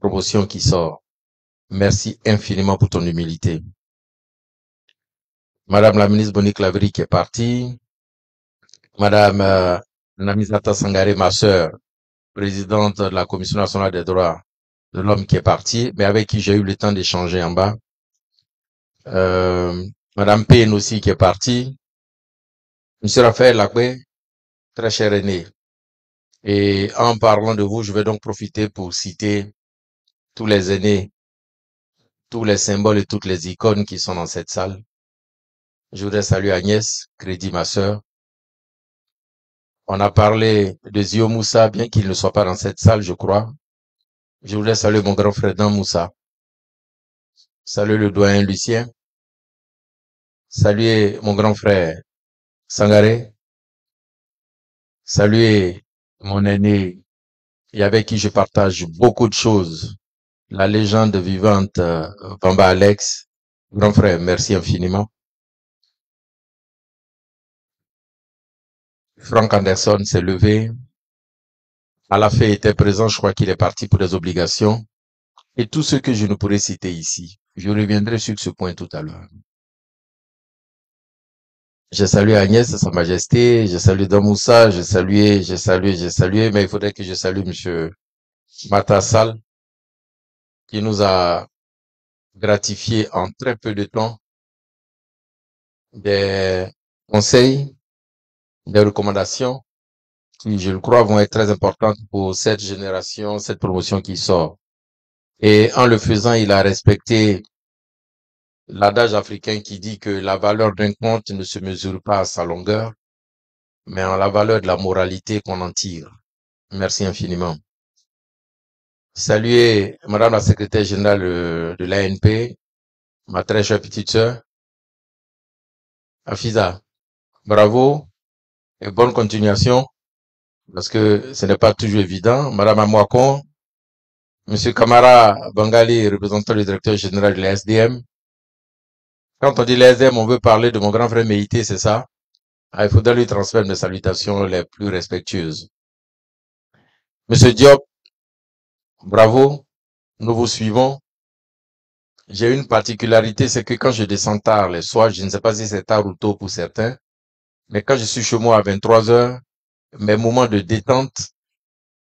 promotion qui sort. Merci infiniment pour ton humilité. Madame la ministre Bonique Lavry qui est partie, Madame Namisata Sangare, ma sœur, présidente de la Commission nationale des droits de l'homme qui est partie, mais avec qui j'ai eu le temps d'échanger en bas. Madame Payne aussi qui est partie. Monsieur Raphaël Lacoué, très cher aîné. Et en parlant de vous, je vais donc profiter pour citer tous les aînés, tous les symboles et toutes les icônes qui sont dans cette salle. Je voudrais saluer Agnès, Crédit, ma sœur. On a parlé de Zio Moussa, bien qu'il ne soit pas dans cette salle, je crois. Je voulais saluer mon grand frère Dan Moussa. Saluer le doyen Lucien. Saluer mon grand frère Sangaré. Saluer mon aîné et avec qui je partage beaucoup de choses. La légende vivante Bamba Alex. Grand frère, merci infiniment. Frank Anderson s'est levé. Alafé était présent, je crois qu'il est parti pour des obligations. Et tous ceux que je ne pourrais citer ici. Je reviendrai sur ce point tout à l'heure. J'ai salué Agnès, Sa Majesté, j'ai salué Damoussa, j'ai salué, mais il faudrait que je salue monsieur Matassal, qui nous a gratifié en très peu de temps des conseils, des recommandations qui, je le crois, vont être très importantes pour cette génération, cette promotion qui sort. Et en le faisant, il a respecté l'adage africain qui dit que la valeur d'un conte ne se mesure pas à sa longueur, mais en la valeur de la moralité qu'on en tire. Merci infiniment. Saluer Madame la secrétaire générale de l'ANP, ma très chère petite sœur, Afiza. Bravo et bonne continuation, parce que ce n'est pas toujours évident. Madame Amouakon, Monsieur Kamara Bangali, représentant le directeur général de la SDM. Quand on dit la SDM, on veut parler de mon grand frère Méité, c'est ça? Ah, il faudra lui transmettre mes salutations les plus respectueuses. Monsieur Diop, bravo, nous vous suivons. J'ai une particularité, c'est que quand je descends tard les soirs, je ne sais pas si c'est tard ou tôt pour certains, mais quand je suis chez moi à 23 heures, mes moments de détente,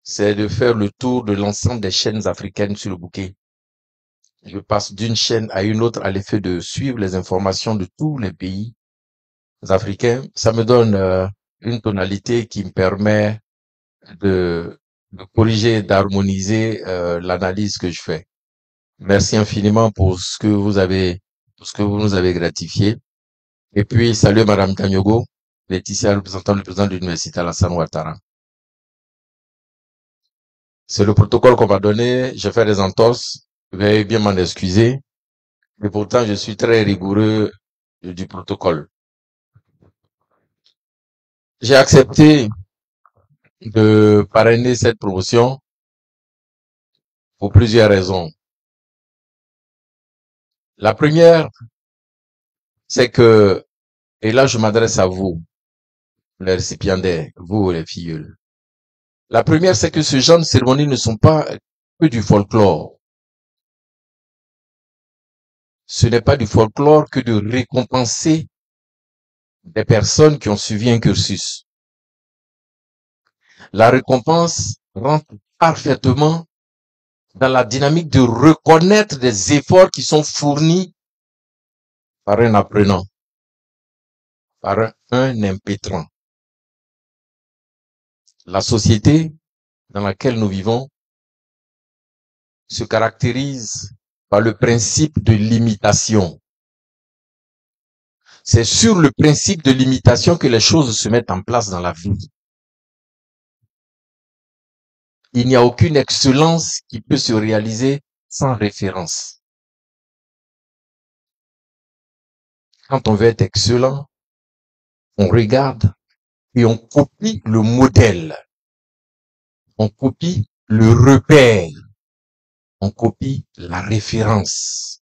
c'est de faire le tour de l'ensemble des chaînes africaines sur le bouquet. Je passe d'une chaîne à une autre à l'effet de suivre les informations de tous les pays africains. Ça me donne une tonalité qui me permet de corriger, d'harmoniser l'analyse que je fais. Merci infiniment pour ce que vous nous avez gratifié. Et puis, salut Madame Tanyogo, Laetitia, représentant le président de l'Université Alassane Ouattara. C'est le protocole qu'on m'a donné. J'ai fait des entorses. Veuillez bien m'en excuser. Mais pourtant, je suis très rigoureux du protocole. J'ai accepté de parrainer cette promotion pour plusieurs raisons. La première, c'est que, et là je m'adresse à vous, les récipiendaires, vous les filleuls. La première, c'est que ce genre de cérémonies ne sont pas que du folklore. Ce n'est pas du folklore que de récompenser des personnes qui ont suivi un cursus. La récompense rentre parfaitement dans la dynamique de reconnaître des efforts qui sont fournis par un apprenant, par un impétrant. La société dans laquelle nous vivons se caractérise par le principe de l'imitation. C'est sur le principe de l'imitation que les choses se mettent en place dans la vie. Il n'y a aucune excellence qui peut se réaliser sans référence. Quand on veut être excellent, on regarde et on copie le modèle. On copie le repère. On copie la référence.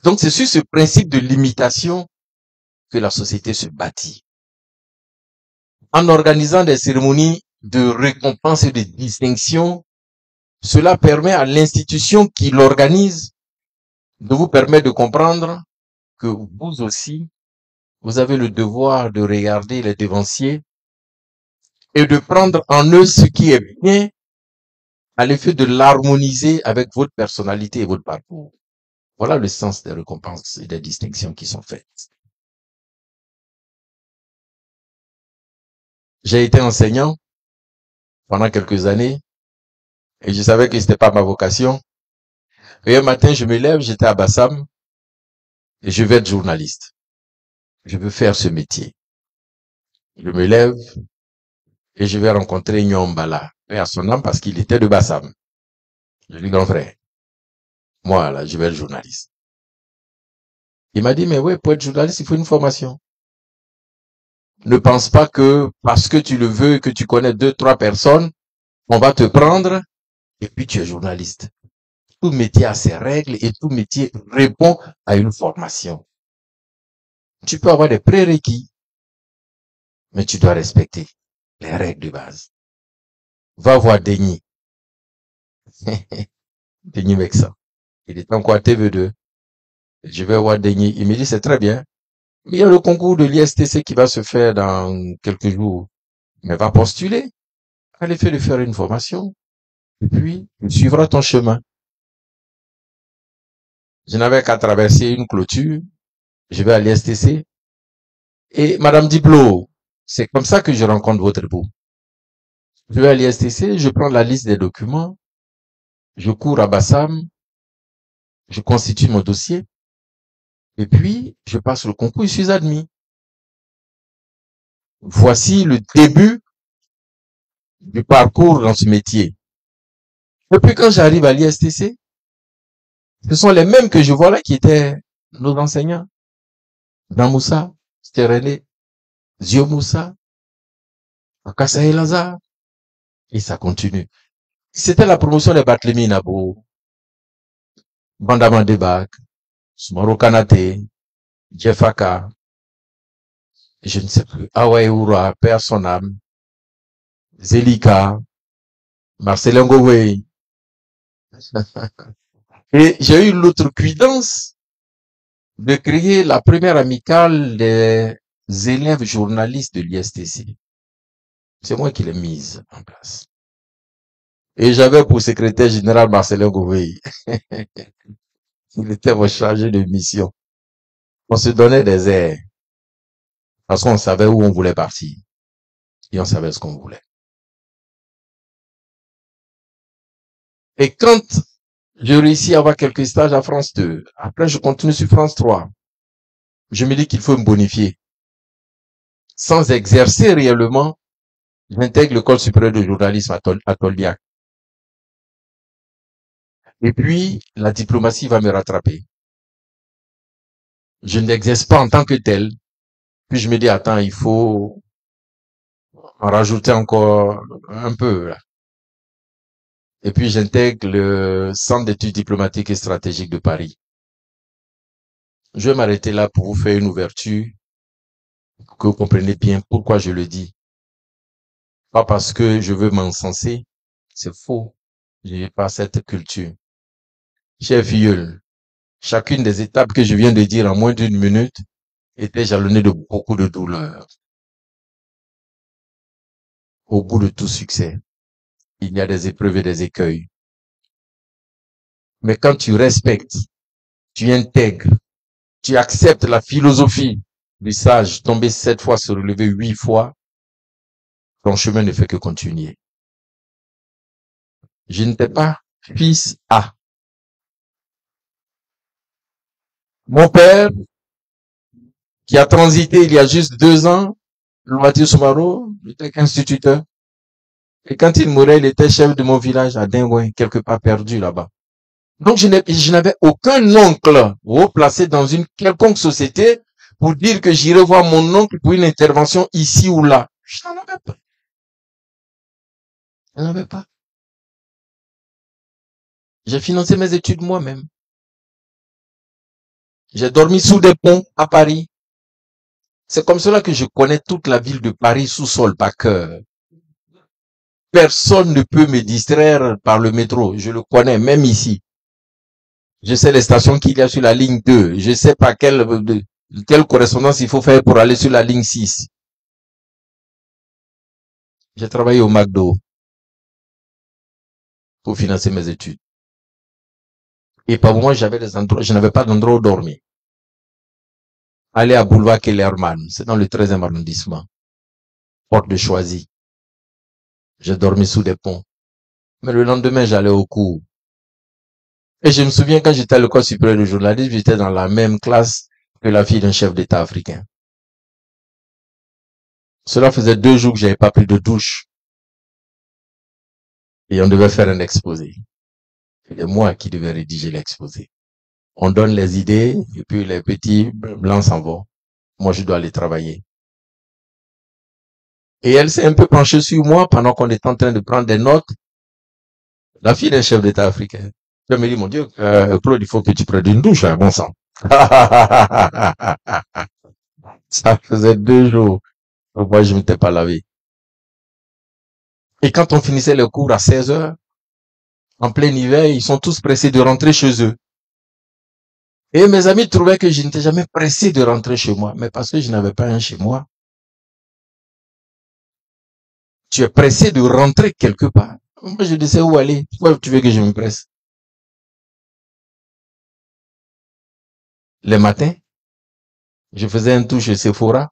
Donc c'est sur ce principe de l'imitation que la société se bâtit. En organisant des cérémonies de récompense et de distinction, cela permet à l'institution qui l'organise de vous permettre de comprendre que vous aussi, vous avez le devoir de regarder les devanciers et de prendre en eux ce qui est bien à l'effet de l'harmoniser avec votre personnalité et votre parcours. Voilà le sens des récompenses et des distinctions qui sont faites. J'ai été enseignant pendant quelques années et je savais que c'était pas ma vocation. Et un matin, je me lève, j'étais à Bassam et je vais être journaliste. Je veux faire ce métier. Je me lève et je vais rencontrer Nyombala, paix à son âme, parce qu'il était de Bassam. Je lui dis, grand frère, moi là, je vais être journaliste. Il m'a dit, mais oui, pour être journaliste, il faut une formation. Ne pense pas que parce que tu le veux, que tu connais 2-3 personnes, on va te prendre et puis tu es journaliste. Tout métier a ses règles et tout métier répond à une formation. Tu peux avoir des prérequis, mais tu dois respecter les règles de base. Va voir Denis. Denis Mexa. Il est encore à TV2. Je vais voir Denis. Il me dit, c'est très bien. Il y a le concours de l'ISTC qui va se faire dans quelques jours. Mais va postuler. À l'effet de faire une formation. Et puis, tu suivras ton chemin. Je n'avais qu'à traverser une clôture. Je vais à l'ISTC. Et Madame Diblo, c'est comme ça que je rencontre votre époux. Je vais à l'ISTC, je prends la liste des documents. Je cours à Bassam. Je constitue mon dossier. Et puis, je passe le concours et je suis admis. Voici le début du parcours dans ce métier. Et puis quand j'arrive à l'ISTC, Ce sont les mêmes que je vois là qui étaient nos enseignants. Dan Moussa, c'était René, Zio Moussa, Akassa Elaza, et ça continue. C'était la promotion des Barthélemy Nabo, Bandama Debak, Soumaro Kanate, Jeffaka, je ne sais plus, Awaï Oura, Père son âme, Zelika, Marcelin Goué. Et j'ai eu l'autre cuidance de créer la première amicale des élèves journalistes de l'ISTC. C'est moi qui l'ai mise en place. Et j'avais pour secrétaire général Marcelin Goué. Il était mon chargé de mission. On se donnait des airs. Parce qu'on savait où on voulait partir. Et on savait ce qu'on voulait. Et quand je réussis à avoir quelques stages à France 2, après je continue sur France 3, je me dis qu'il faut me bonifier. Sans exercer réellement, j'intègre l'école supérieure de journalisme à Tolbiac. Et puis, la diplomatie va me rattraper. Je n'exerce pas en tant que tel. Puis je me dis, attends, il faut en rajouter encore un peu, là. Et puis j'intègre le Centre d'études diplomatiques et stratégiques de Paris. Je vais m'arrêter là pour vous faire une ouverture, pour que vous compreniez bien pourquoi je le dis. Pas parce que je veux m'encenser, c'est faux. Je n'ai pas cette culture. Chers filleuls, chacune des étapes que je viens de dire en moins d'une minute était jalonnée de beaucoup de douleur. Au bout de tout succès, il y a des épreuves et des écueils. Mais quand tu respectes, tu intègres, tu acceptes la philosophie du sage, tomber 7 fois, se relever 8 fois, ton chemin ne fait que continuer. Je n'étais pas fils A. Mon père, qui a transité il y a juste 2 ans, Louati Soumaro, était instituteur. Et quand il mourait, il était chef de mon village à Dingouin, quelque part perdu là-bas. Donc je n'avais aucun oncle haut placé dans une quelconque société pour dire que j'irai voir mon oncle pour une intervention ici ou là. Je n'en avais pas. Je n'en avais pas. J'ai financé mes études moi-même. J'ai dormi sous des ponts à Paris. C'est comme cela que je connais toute la ville de Paris sous sol par cœur. Personne ne peut me distraire par le métro. Je le connais, même ici. Je sais les stations qu'il y a sur la ligne 2. Je sais par quelle correspondance il faut faire pour aller sur la ligne 6. J'ai travaillé au McDo pour financer mes études. Et par moment, je n'avais pas d'endroit où dormir. Aller à Boulevard Kellerman, c'est dans le 13e arrondissement. Porte de Choisy. J'ai dormi sous des ponts. Mais le lendemain, j'allais au cours. Et je me souviens quand j'étais à l'école supérieure de journalisme, j'étais dans la même classe que la fille d'un chef d'État africain. Cela faisait 2 jours que j'avais pas pris de douche. Et on devait faire un exposé. C'est moi qui devais rédiger l'exposé. On donne les idées, et puis les petits blancs s'en vont. Moi, je dois aller travailler. Et elle s'est un peu penchée sur moi pendant qu'on est en train de prendre des notes. La fille d'un chef d'État africain. Je me dis, mon Dieu, Claude, il faut que tu prennes une douche, bon sang. Ça faisait 2 jours. Moi, je ne m'étais pas lavé. Et quand on finissait le cours à 16 heures, en plein hiver, ils sont tous pressés de rentrer chez eux. Et mes amis trouvaient que je n'étais jamais pressé de rentrer chez moi, mais parce que je n'avais pas un chez moi. Tu es pressé de rentrer quelque part. Moi, je ne sais où aller. Pourquoi tu veux que je me presse? Les matins, je faisais un tour chez Sephora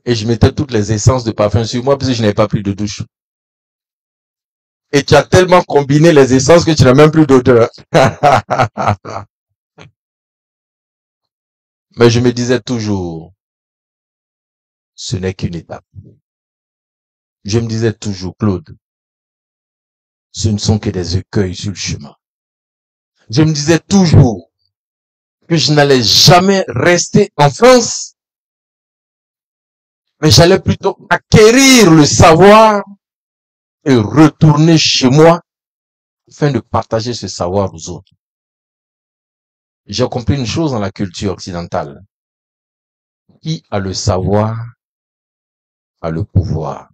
et je mettais toutes les essences de parfum sur moi parce que je n'avais pas pris de douche. Et tu as tellement combiné les essences que tu n'as même plus d'odeur. Mais je me disais toujours, ce n'est qu'une étape. Je me disais toujours, Claude, ce ne sont que des écueils sur le chemin. Je me disais toujours que je n'allais jamais rester en France, mais j'allais plutôt acquérir le savoir et retourner chez moi afin de partager ce savoir aux autres. J'ai compris une chose dans la culture occidentale. Qui a le savoir a le pouvoir.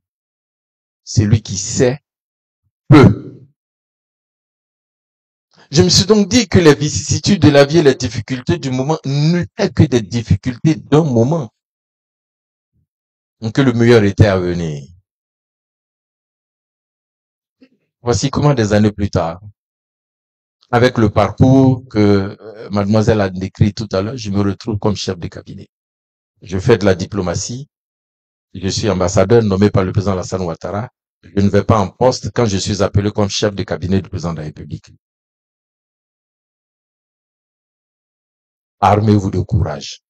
Celui qui sait peut. Je me suis donc dit que les vicissitudes de la vie et les difficultés du moment n'étaient que des difficultés d'un moment. Donc que le meilleur était à venir. Voici comment des années plus tard, avec le parcours que mademoiselle a décrit tout à l'heure, je me retrouve comme chef de cabinet. Je fais de la diplomatie. Je suis ambassadeur nommé par le président Alassane Ouattara. Je ne vais pas en poste quand je suis appelé comme chef de cabinet du président de la République. Armez-vous de courage.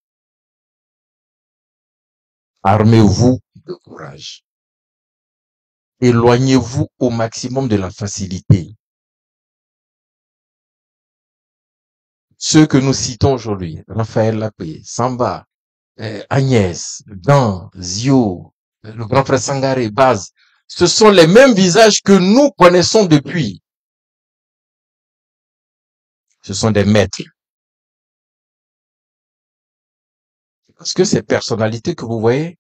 Armez-vous de courage. Éloignez-vous au maximum de la facilité. Ceux que nous citons aujourd'hui, Raphaël Lapé, Samba, Agnès, Dan, Zio, le grand frère Sangaré, Baz, ce sont les mêmes visages que nous connaissons depuis. Ce sont des maîtres. Parce que ces personnalités que vous voyez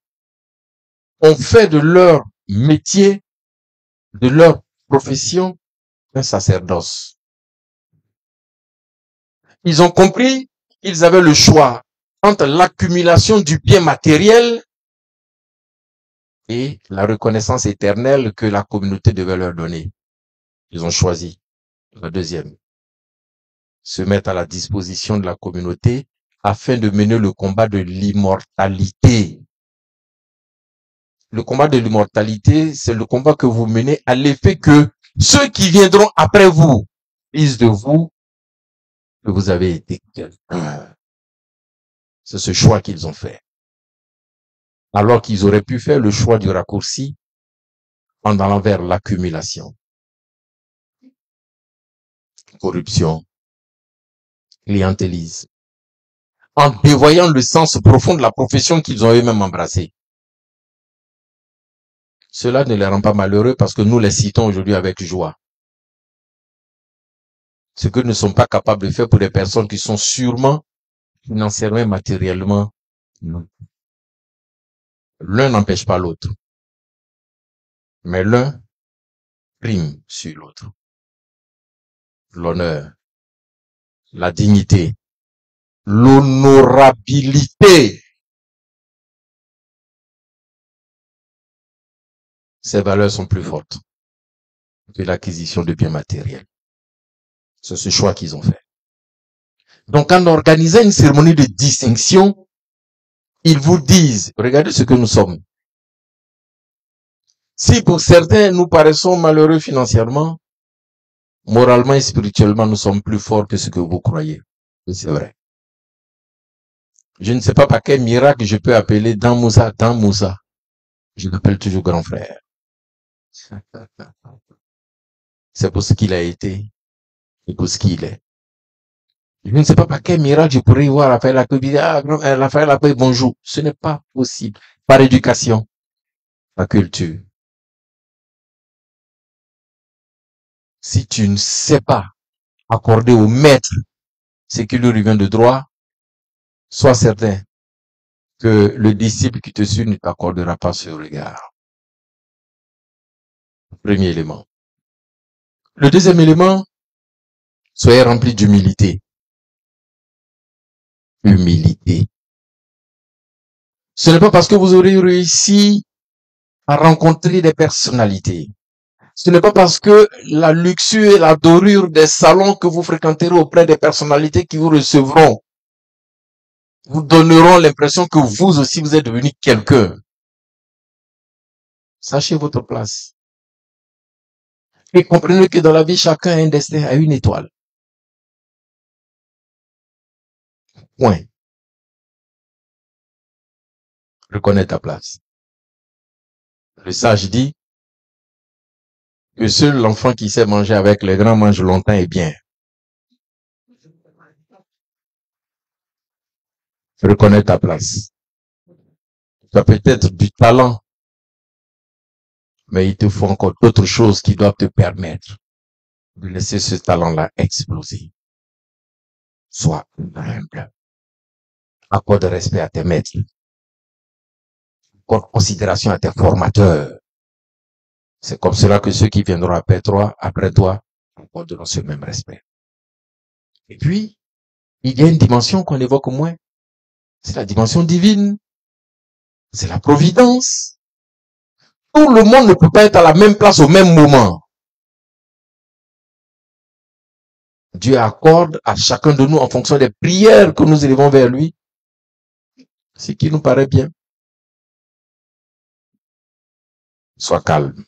ont fait de leur métier, de leur profession, un sacerdoce. Ils ont compris qu'ils avaient le choix entre l'accumulation du bien matériel et la reconnaissance éternelle que la communauté devait leur donner. Ils ont choisi la deuxième. Se mettre à la disposition de la communauté afin de mener le combat de l'immortalité. Le combat de l'immortalité, c'est le combat que vous menez à l'effet que ceux qui viendront après vous disent de vous que vous avez été quelqu'un. C'est ce choix qu'ils ont fait. Alors qu'ils auraient pu faire le choix du raccourci en allant vers l'accumulation. Corruption, clientélisme. En dévoyant le sens profond de la profession qu'ils ont eux-mêmes embrassée. Cela ne les rend pas malheureux parce que nous les citons aujourd'hui avec joie. Ce que ne sont pas capables de faire pour des personnes qui sont sûrement financièrement et matériellement. L'un n'empêche pas l'autre. Mais l'un prime sur l'autre. L'honneur, la dignité, l'honorabilité. Ces valeurs sont plus fortes que l'acquisition de biens matériels. C'est ce choix qu'ils ont fait. Donc, en organisant une cérémonie de distinction, ils vous disent, regardez ce que nous sommes. Si pour certains, nous paraissons malheureux financièrement, moralement et spirituellement, nous sommes plus forts que ce que vous croyez. C'est vrai. Je ne sais pas par quel miracle je peux appeler Dan Moussa. Je l'appelle toujours grand frère. C'est pour ce qu'il a été et pour ce qu'il est. Je ne sais pas par quel miracle je pourrais voir Raphaël Lapé. Raphaël Lapé, bonjour. Ce n'est pas possible. Par éducation, par culture. Si tu ne sais pas accorder au maître ce qui lui revient de droit, sois certain que le disciple qui te suit ne t'accordera pas ce regard. Premier élément. Le deuxième élément, soyez remplis d'humilité. Humilité. Ce n'est pas parce que vous aurez réussi à rencontrer des personnalités. Ce n'est pas parce que la luxure et la dorure des salons que vous fréquenterez auprès des personnalités qui vous recevront vous donneront l'impression que vous aussi vous êtes devenu quelqu'un. Sachez votre place. Et comprenez que dans la vie, chacun a un destin, a une étoile. Point. Reconnais ta place. Le sage dit, que seul l'enfant qui sait manger avec les grands mange longtemps et bien. Reconnais ta place. Tu as peut-être du talent, mais il te faut encore d'autres choses qui doivent te permettre de laisser ce talent-là exploser. Sois humble. Accorde respect à tes maîtres. Accorde considération à tes formateurs. C'est comme cela que ceux qui viendront après toi accorderont ce même respect. Et puis, il y a une dimension qu'on évoque moins. C'est la dimension divine. C'est la providence. Tout le monde ne peut pas être à la même place au même moment. Dieu accorde à chacun de nous en fonction des prières que nous élevons vers lui, ce qui nous paraît bien. Sois calme.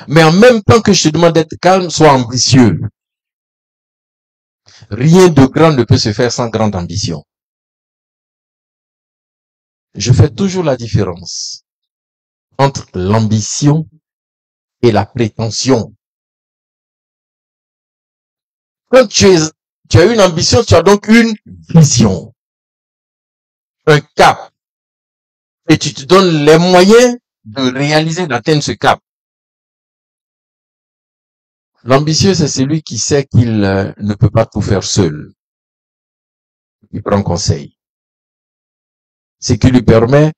Mais en même temps que je te demande d'être calme, sois ambitieux. Rien de grand ne peut se faire sans grande ambition. Je fais toujours la différence entre l'ambition et la prétention. Quand tu as une ambition, tu as donc une vision, un cap. Et tu te donnes les moyens de réaliser, d'atteindre ce cap. L'ambitieux, c'est celui qui sait qu'il ne peut pas tout faire seul. Il prend conseil. Ce qui lui permet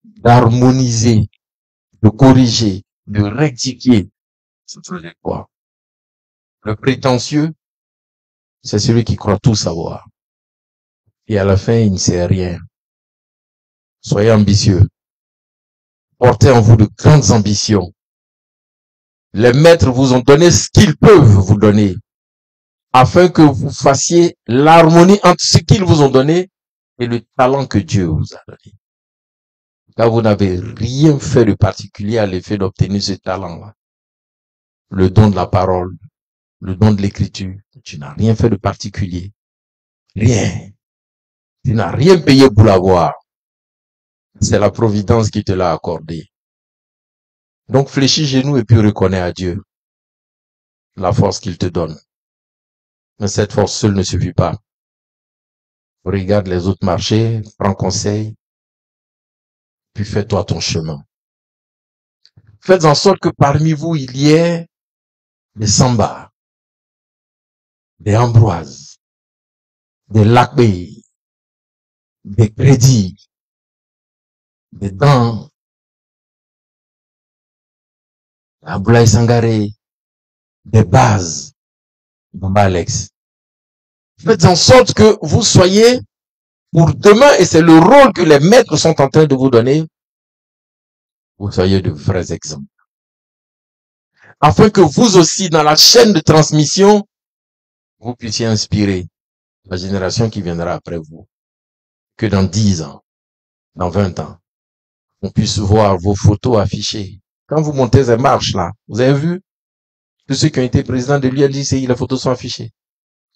d'harmoniser, de corriger, de rectifier. C'est quoi? Le prétentieux, c'est celui qui croit tout savoir. Et à la fin, il ne sait rien. Soyez ambitieux. Portez en vous de grandes ambitions. Les maîtres vous ont donné ce qu'ils peuvent vous donner, afin que vous fassiez l'harmonie entre ce qu'ils vous ont donné et le talent que Dieu vous a donné. Car vous n'avez rien fait de particulier à l'effet d'obtenir ce talent-là. Le don de la parole, le don de l'écriture, tu n'as rien fait de particulier. Rien. Tu n'as rien payé pour l'avoir. C'est la providence qui te l'a accordé. Donc fléchis genoux et puis reconnais à Dieu la force qu'il te donne. Mais cette force seule ne suffit pas. Regarde les autres marcher, prends conseil, puis fais-toi ton chemin. Faites en sorte que parmi vous, il y ait des Samba, des Ambroise, des Lakbé, des Crédits, des Dan, Aboulaye Sangaré, des Bases, Bamba Alex. Faites en sorte que vous soyez pour demain, et c'est le rôle que les maîtres sont en train de vous donner, vous soyez de vrais exemples. Afin que vous aussi, dans la chaîne de transmission, vous puissiez inspirer la génération qui viendra après vous. Que dans 10 ans, dans 20 ans, on puisse voir vos photos affichées. Quand vous montez ces marches là, vous avez vu, tous ceux qui ont été présidents de l'ULDCI, les photos sont affichées.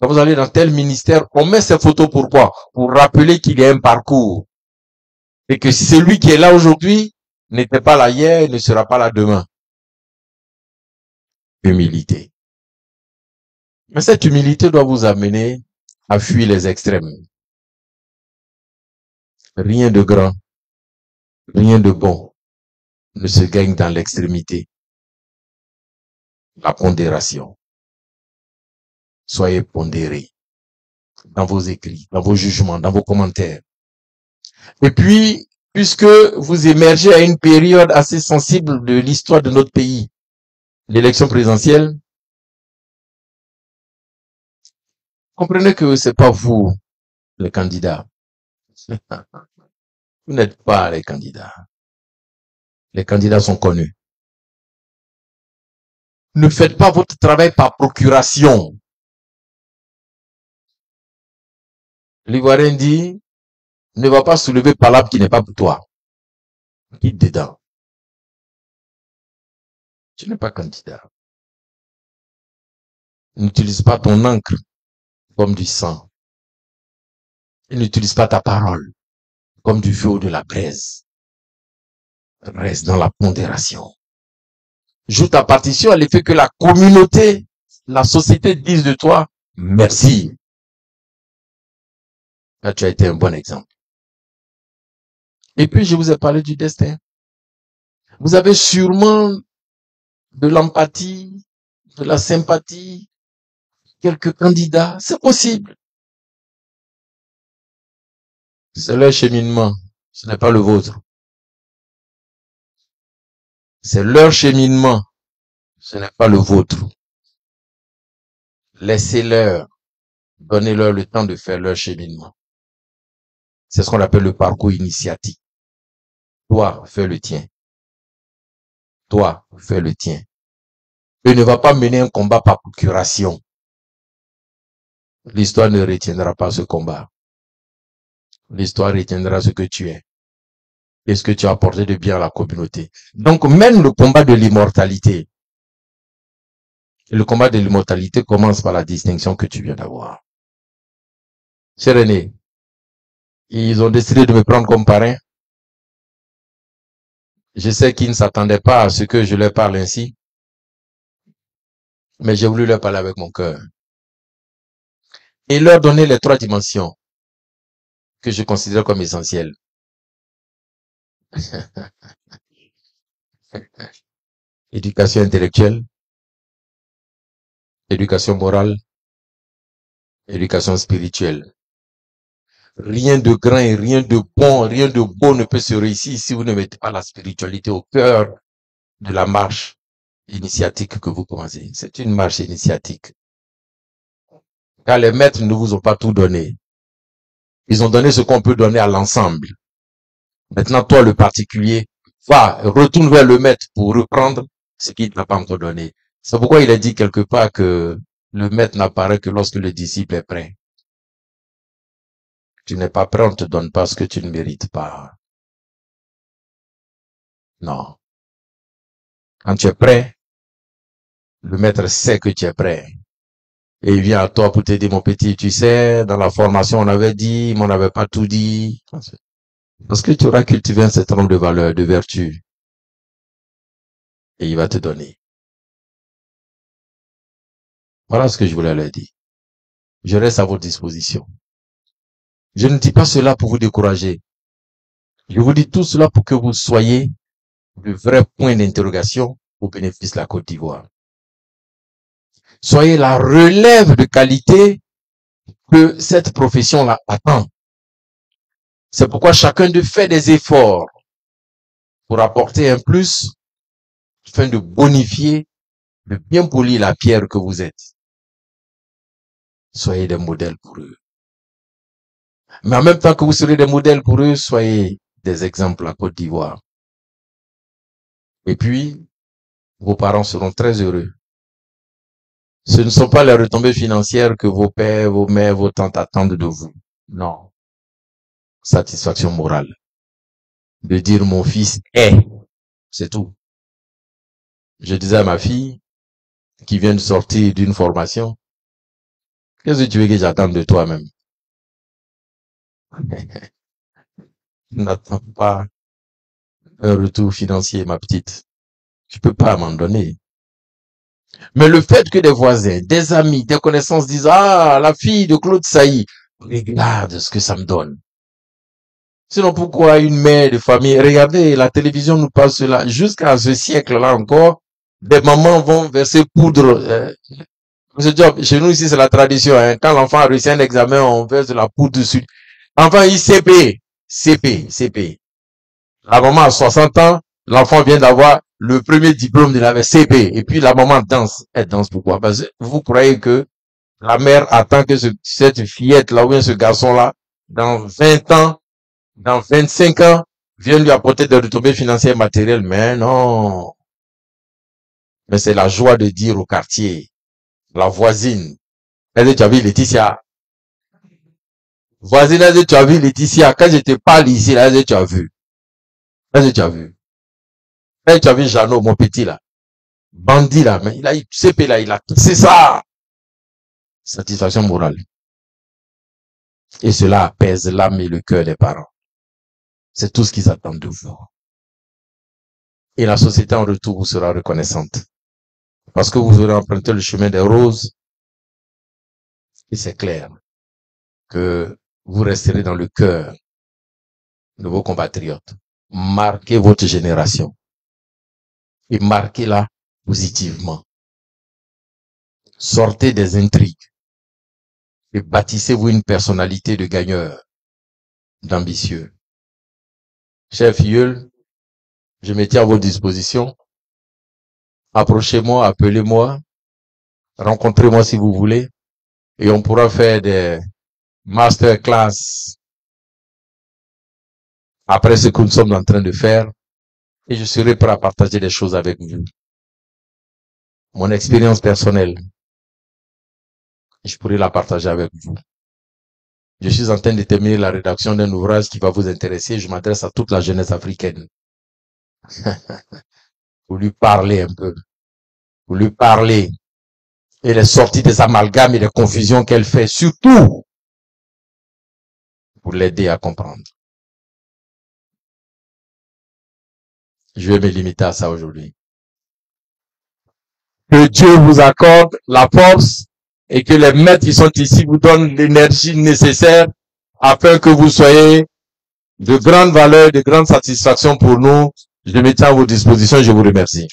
Quand vous allez dans tel ministère, on met ces photos pourquoi? Pour rappeler qu'il y a un parcours. Et que celui qui est là aujourd'hui n'était pas là hier et ne sera pas là demain. Humilité. Mais cette humilité doit vous amener à fuir les extrêmes. Rien de grand, rien de bon ne se gagne dans l'extrémité. La pondération. Soyez pondérés dans vos écrits, dans vos jugements, dans vos commentaires. Et puis, puisque vous émergez à une période assez sensible de l'histoire de notre pays, l'élection présidentielle, comprenez que c'est pas vous, les candidats. Vous n'êtes pas les candidats. Les candidats sont connus. Ne faites pas votre travail par procuration. L'Ivoirien dit, ne va pas soulever palabre qui n'est pas pour toi. Quitte dedans. Tu n'es pas candidat. N'utilise pas ton encre comme du sang. Et n'utilise pas ta parole comme du feu ou de la braise. Reste dans la pondération. Joue ta partition à l'effet que la communauté, la société dise de toi, merci. Là, tu as été un bon exemple. Et puis, je vous ai parlé du destin. Vous avez sûrement de l'empathie, de la sympathie, quelques candidats. C'est possible. C'est leur cheminement. Ce n'est pas le vôtre. C'est leur cheminement. Ce n'est pas le vôtre. Laissez-leur. Donnez-leur le temps de faire leur cheminement. C'est ce qu'on appelle le parcours initiatique. Toi, fais le tien. Toi, fais le tien. Et ne va pas mener un combat par procuration. L'histoire ne retiendra pas ce combat. L'histoire retiendra ce que tu es. Et ce que tu as apporté de bien à la communauté. Donc, mène le combat de l'immortalité. Et le combat de l'immortalité commence par la distinction que tu viens d'avoir. Cher René, ils ont décidé de me prendre comme parrain. Je sais qu'ils ne s'attendaient pas à ce que je leur parle ainsi. Mais j'ai voulu leur parler avec mon cœur. Et leur donner les 3 dimensions que je considère comme essentielles. Éducation intellectuelle, éducation morale, éducation spirituelle. Rien de grand et rien de bon, rien de beau ne peut se réussir si vous ne mettez pas la spiritualité au cœur de la marche initiatique que vous commencez. C'est une marche initiatique. Car les maîtres ne vous ont pas tout donné. Ils ont donné ce qu'on peut donner à l'ensemble. Maintenant, toi, le particulier, retourne vers le maître pour reprendre ce qu'il n'a pas encore donné. C'est pourquoi il a dit quelque part que le maître n'apparaît que lorsque le disciple est prêt. Tu n'es pas prêt, on ne te donne pas ce que tu ne mérites pas. Non. Quand tu es prêt, le maître sait que tu es prêt. Et il vient à toi pour te dire, mon petit, tu sais, dans la formation, on avait dit, mais on n'avait pas tout dit. Parce que tu auras cultivé un certain nombre de valeurs, de vertus. Et il va te donner. Voilà ce que je voulais leur dire. Je reste à votre disposition. Je ne dis pas cela pour vous décourager. Je vous dis tout cela pour que vous soyez le vrai point d'interrogation au bénéfice de la Côte d'Ivoire. Soyez la relève de qualité que cette profession-là attend. C'est pourquoi chacun d'eux fait des efforts pour apporter un plus, afin de bonifier, de bien polir la pierre que vous êtes. Soyez des modèles pour eux. Mais en même temps que vous serez des modèles pour eux, soyez des exemples à Côte d'Ivoire. Et puis, vos parents seront très heureux. Ce ne sont pas les retombées financières que vos pères, vos mères, vos tantes attendent de vous. Non. Satisfaction morale. De dire mon fils est. C'est tout. Je disais à ma fille, qui vient de sortir d'une formation, qu'est-ce que tu veux que j'attende de toi-même? N'attends pas un retour financier, ma petite. Tu peux pas m'en donner. Mais le fait que des voisins, des amis, des connaissances disent, ah, la fille de Claude Sailly, regarde ce que ça me donne. Sinon, pourquoi une mère de famille, regardez, la télévision nous parle cela, jusqu'à ce siècle-là encore, des mamans vont verser poudre. Monsieur Diop, chez nous ici, c'est la tradition. Hein. Quand l'enfant a réussi un examen, on verse de la poudre dessus. Enfant ICP, CP. La maman a 60 ans, l'enfant vient d'avoir le premier diplôme de la CP. Et puis la maman danse. Elle danse pourquoi? Parce que vous croyez que la mère attend que cette fillette-là ou bien ce garçon-là, dans 20 ans, dans 25 ans, vienne lui apporter des retombées financières matérielles. Mais non. Mais c'est la joie de dire au quartier, la voisine, est-ce que tu as vu Laetitia? Voisine, est-ce que tu as vu Laetitia? Quand je te parle ici, là, est-ce que tu as vu? Est-ce que tu as vu? Est-ce que tu as vu Jeannot, mon petit là? Bandit là, mais il a eu CP là, il a tout. C'est ça! Satisfaction morale. Et cela apaise l'âme et le cœur des parents. C'est tout ce qu'ils attendent de vous. Et la société en retour vous sera reconnaissante. Parce que vous aurez emprunté le chemin des roses. Et c'est clair que vous resterez dans le cœur de vos compatriotes. Marquez votre génération. Et marquez-la positivement. Sortez des intrigues. Et bâtissez-vous une personnalité de gagneur, d'ambitieux. Cher filleul, je me tiens à votre disposition. Approchez-moi, appelez-moi, rencontrez-moi si vous voulez, et on pourra faire des masterclass après ce que nous sommes en train de faire, et je serai prêt à partager des choses avec vous. Mon expérience personnelle, je pourrai la partager avec vous. Je suis en train de terminer la rédaction d'un ouvrage qui va vous intéresser. Je m'adresse à toute la jeunesse africaine. Pour lui parler un peu. Pour lui parler. Et les sorties des amalgames et des confusions qu'elle fait. Surtout, pour l'aider à comprendre. Je vais me limiter à ça aujourd'hui. Que Dieu vous accorde la force et que les maîtres qui sont ici vous donnent l'énergie nécessaire afin que vous soyez de grande valeur, de grande satisfaction pour nous. Je me tiens à vos dispositions. Je vous remercie.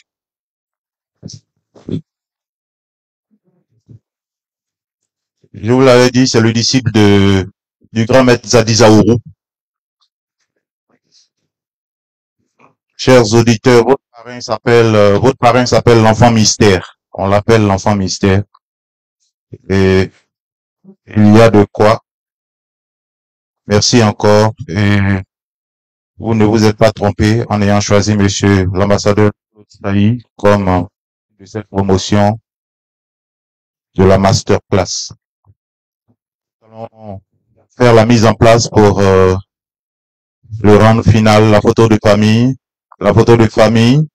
Je vous l'avais dit, c'est le disciple du grand maître Zadi Zaourou. Chers auditeurs, votre parrain s'appelle l'enfant mystère. On l'appelle l'enfant mystère. Et il y a de quoi. Merci encore. Et vous ne vous êtes pas trompé en ayant choisi monsieur l'ambassadeur Saï comme de cette promotion de la masterclass. Nous allons faire la mise en place pour le round final, la photo de famille. La photo de famille.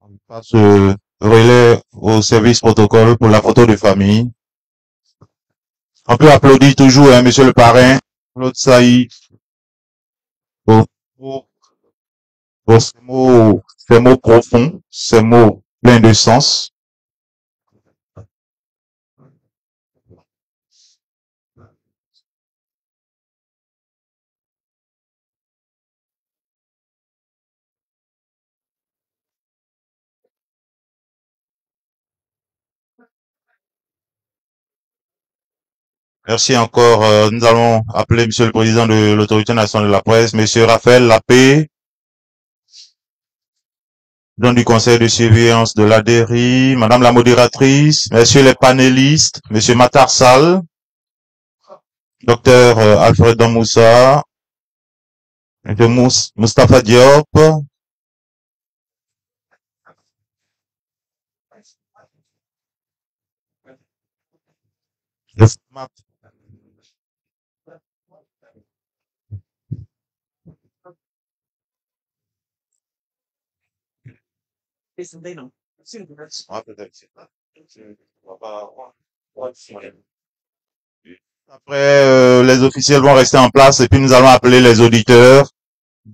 On passe relais au service protocole pour la photo de famille. On peut applaudir toujours, hein, monsieur le parrain, Claude Saïd, pour ces mots profonds, ces mots pleins de sens. Merci encore. Nous allons appeler monsieur le président de l'autorité nationale de la presse, monsieur Raphaël Lapé, président du conseil de surveillance de l'ADERI, madame la modératrice, messieurs les panélistes, monsieur Matarsal, docteur Alfred Damoussa, Moustapha Diop, Après, les officiels vont rester en place et puis nous allons appeler les auditeurs.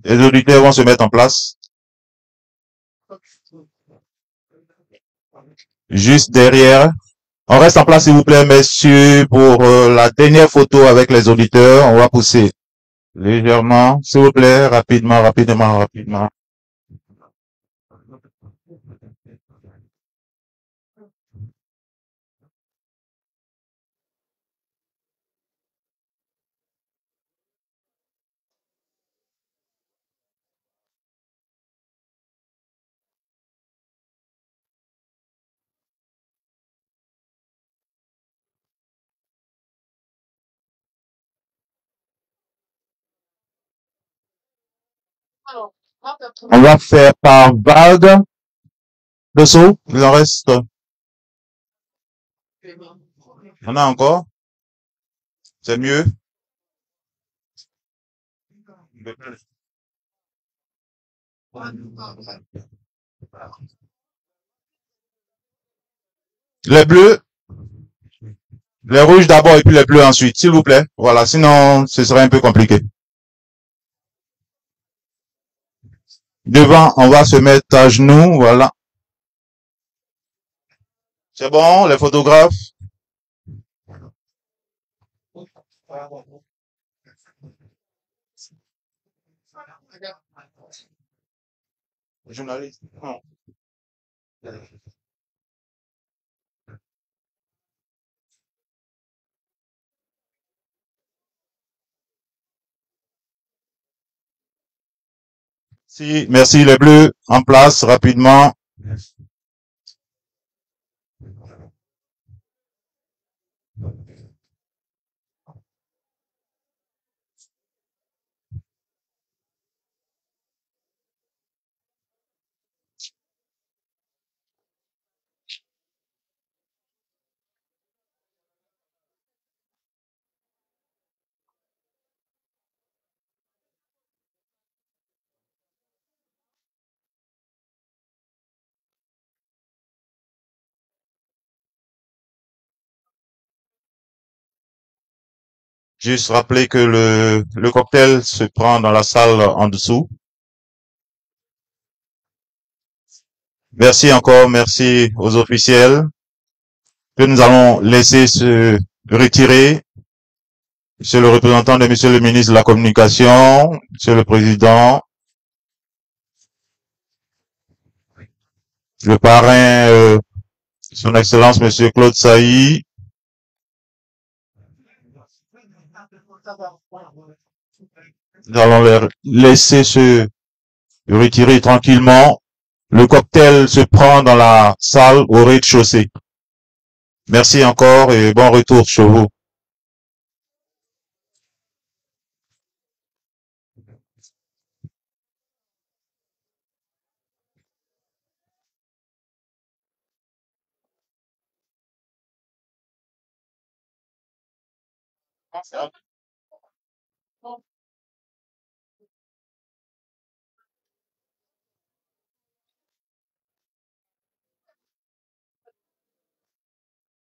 Les auditeurs vont se mettre en place. Juste derrière. On reste en place, s'il vous plaît, messieurs, pour la dernière photo avec les auditeurs. On va pousser légèrement, s'il vous plaît, rapidement. On va faire par vague de saut. Il en reste. Il y en a encore. C'est mieux. Les bleus. Les rouges d'abord et puis les bleus ensuite, s'il vous plaît. Voilà, sinon ce serait un peu compliqué. Devant, on va se mettre à genoux, voilà. C'est bon, les photographes? Journaliste. Non. Si, merci les bleus, en place rapidement. Juste rappeler que le cocktail se prend dans la salle en dessous. Merci encore, merci aux officiels que nous allons laisser se retirer. Monsieur le représentant de Monsieur le ministre de la Communication, Monsieur le Président, le parrain, Son Excellence Monsieur Claude Sailly. Nous allons les laisser se retirer tranquillement. Le cocktail se prend dans la salle au rez-de-chaussée. Merci encore et bon retour chez vous.